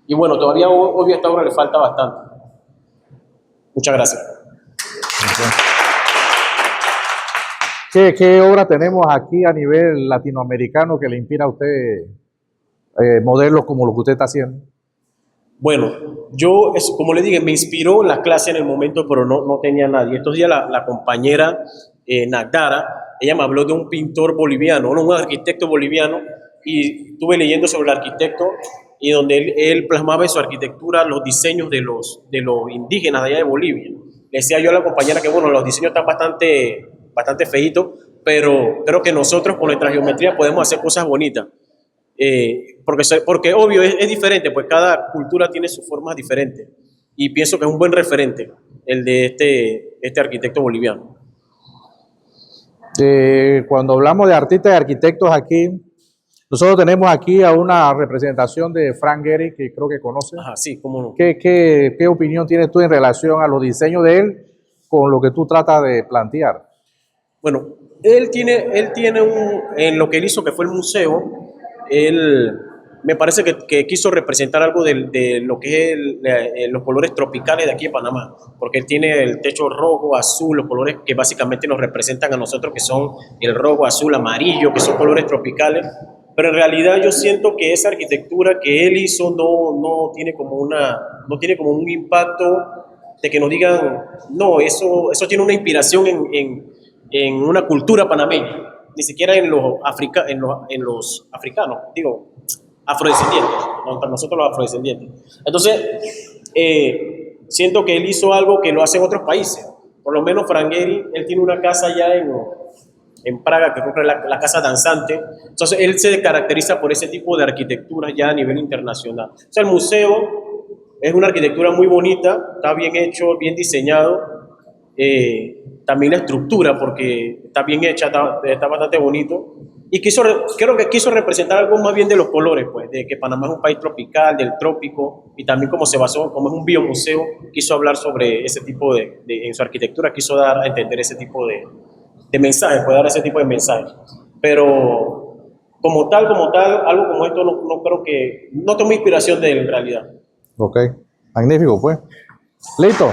S19: Y bueno, todavía obvio a esta obra le falta bastante. Muchas gracias.
S2: ¿Qué obra tenemos aquí a nivel latinoamericano que le inspira a usted modelos como lo que usted está haciendo?
S19: Bueno, yo, como le dije, me inspiró la clase en el momento, pero no tenía nadie. Estos días la compañera Nagdara, ella me habló de un pintor boliviano, un arquitecto boliviano, y estuve leyendo sobre el arquitecto y donde él plasmaba en su arquitectura los diseños de los indígenas de allá de Bolivia. Le decía yo a la compañera que, bueno, los diseños están bastante feitos, pero creo que nosotros con nuestra geometría podemos hacer cosas bonitas. Porque obvio, es diferente, pues cada cultura tiene sus formas diferentes. Y pienso que es un buen referente el de este arquitecto boliviano.
S2: Cuando hablamos de artistas y arquitectos aquí, nosotros tenemos aquí a una representación de Frank Gehry, que creo que conoces.
S19: Ajá, sí, cómo no.
S2: ¿Qué opinión tienes tú en relación a los diseños de él con lo que tú tratas de plantear?
S19: Bueno, él tiene en lo que él hizo, que fue el museo, él me parece que quiso representar algo de lo que es los colores tropicales de aquí en Panamá, porque él tiene el techo rojo, azul, los colores que básicamente nos representan a nosotros, que son el rojo, azul, amarillo, que son colores tropicales. Pero en realidad yo siento que esa arquitectura que él hizo no tiene como un impacto de que nos digan, no, eso tiene una inspiración en una cultura panameña, ni siquiera en los africanos, digo, afrodescendientes, entre nosotros los afrodescendientes. Entonces, siento que él hizo algo que lo hacen otros países. Por lo menos Frank Gehry, él tiene una casa allá en Praga, que compra la casa danzante. Entonces, él se caracteriza por ese tipo de arquitectura ya a nivel internacional. O sea, el museo es una arquitectura muy bonita, está bien hecho, bien diseñado. También la estructura, porque está bien hecha, está bastante bonito. Y creo que quiso representar algo más bien de los colores, pues, de que Panamá es un país tropical, del trópico, y también como se basó, como es un biomuseo, quiso hablar sobre ese tipo en su arquitectura, quiso dar a entender ese tipo de mensajes, puede dar ese tipo de mensajes. Pero como tal, algo como esto no creo que, no tomo inspiración de él en realidad.
S2: Ok, magnífico pues. Listo.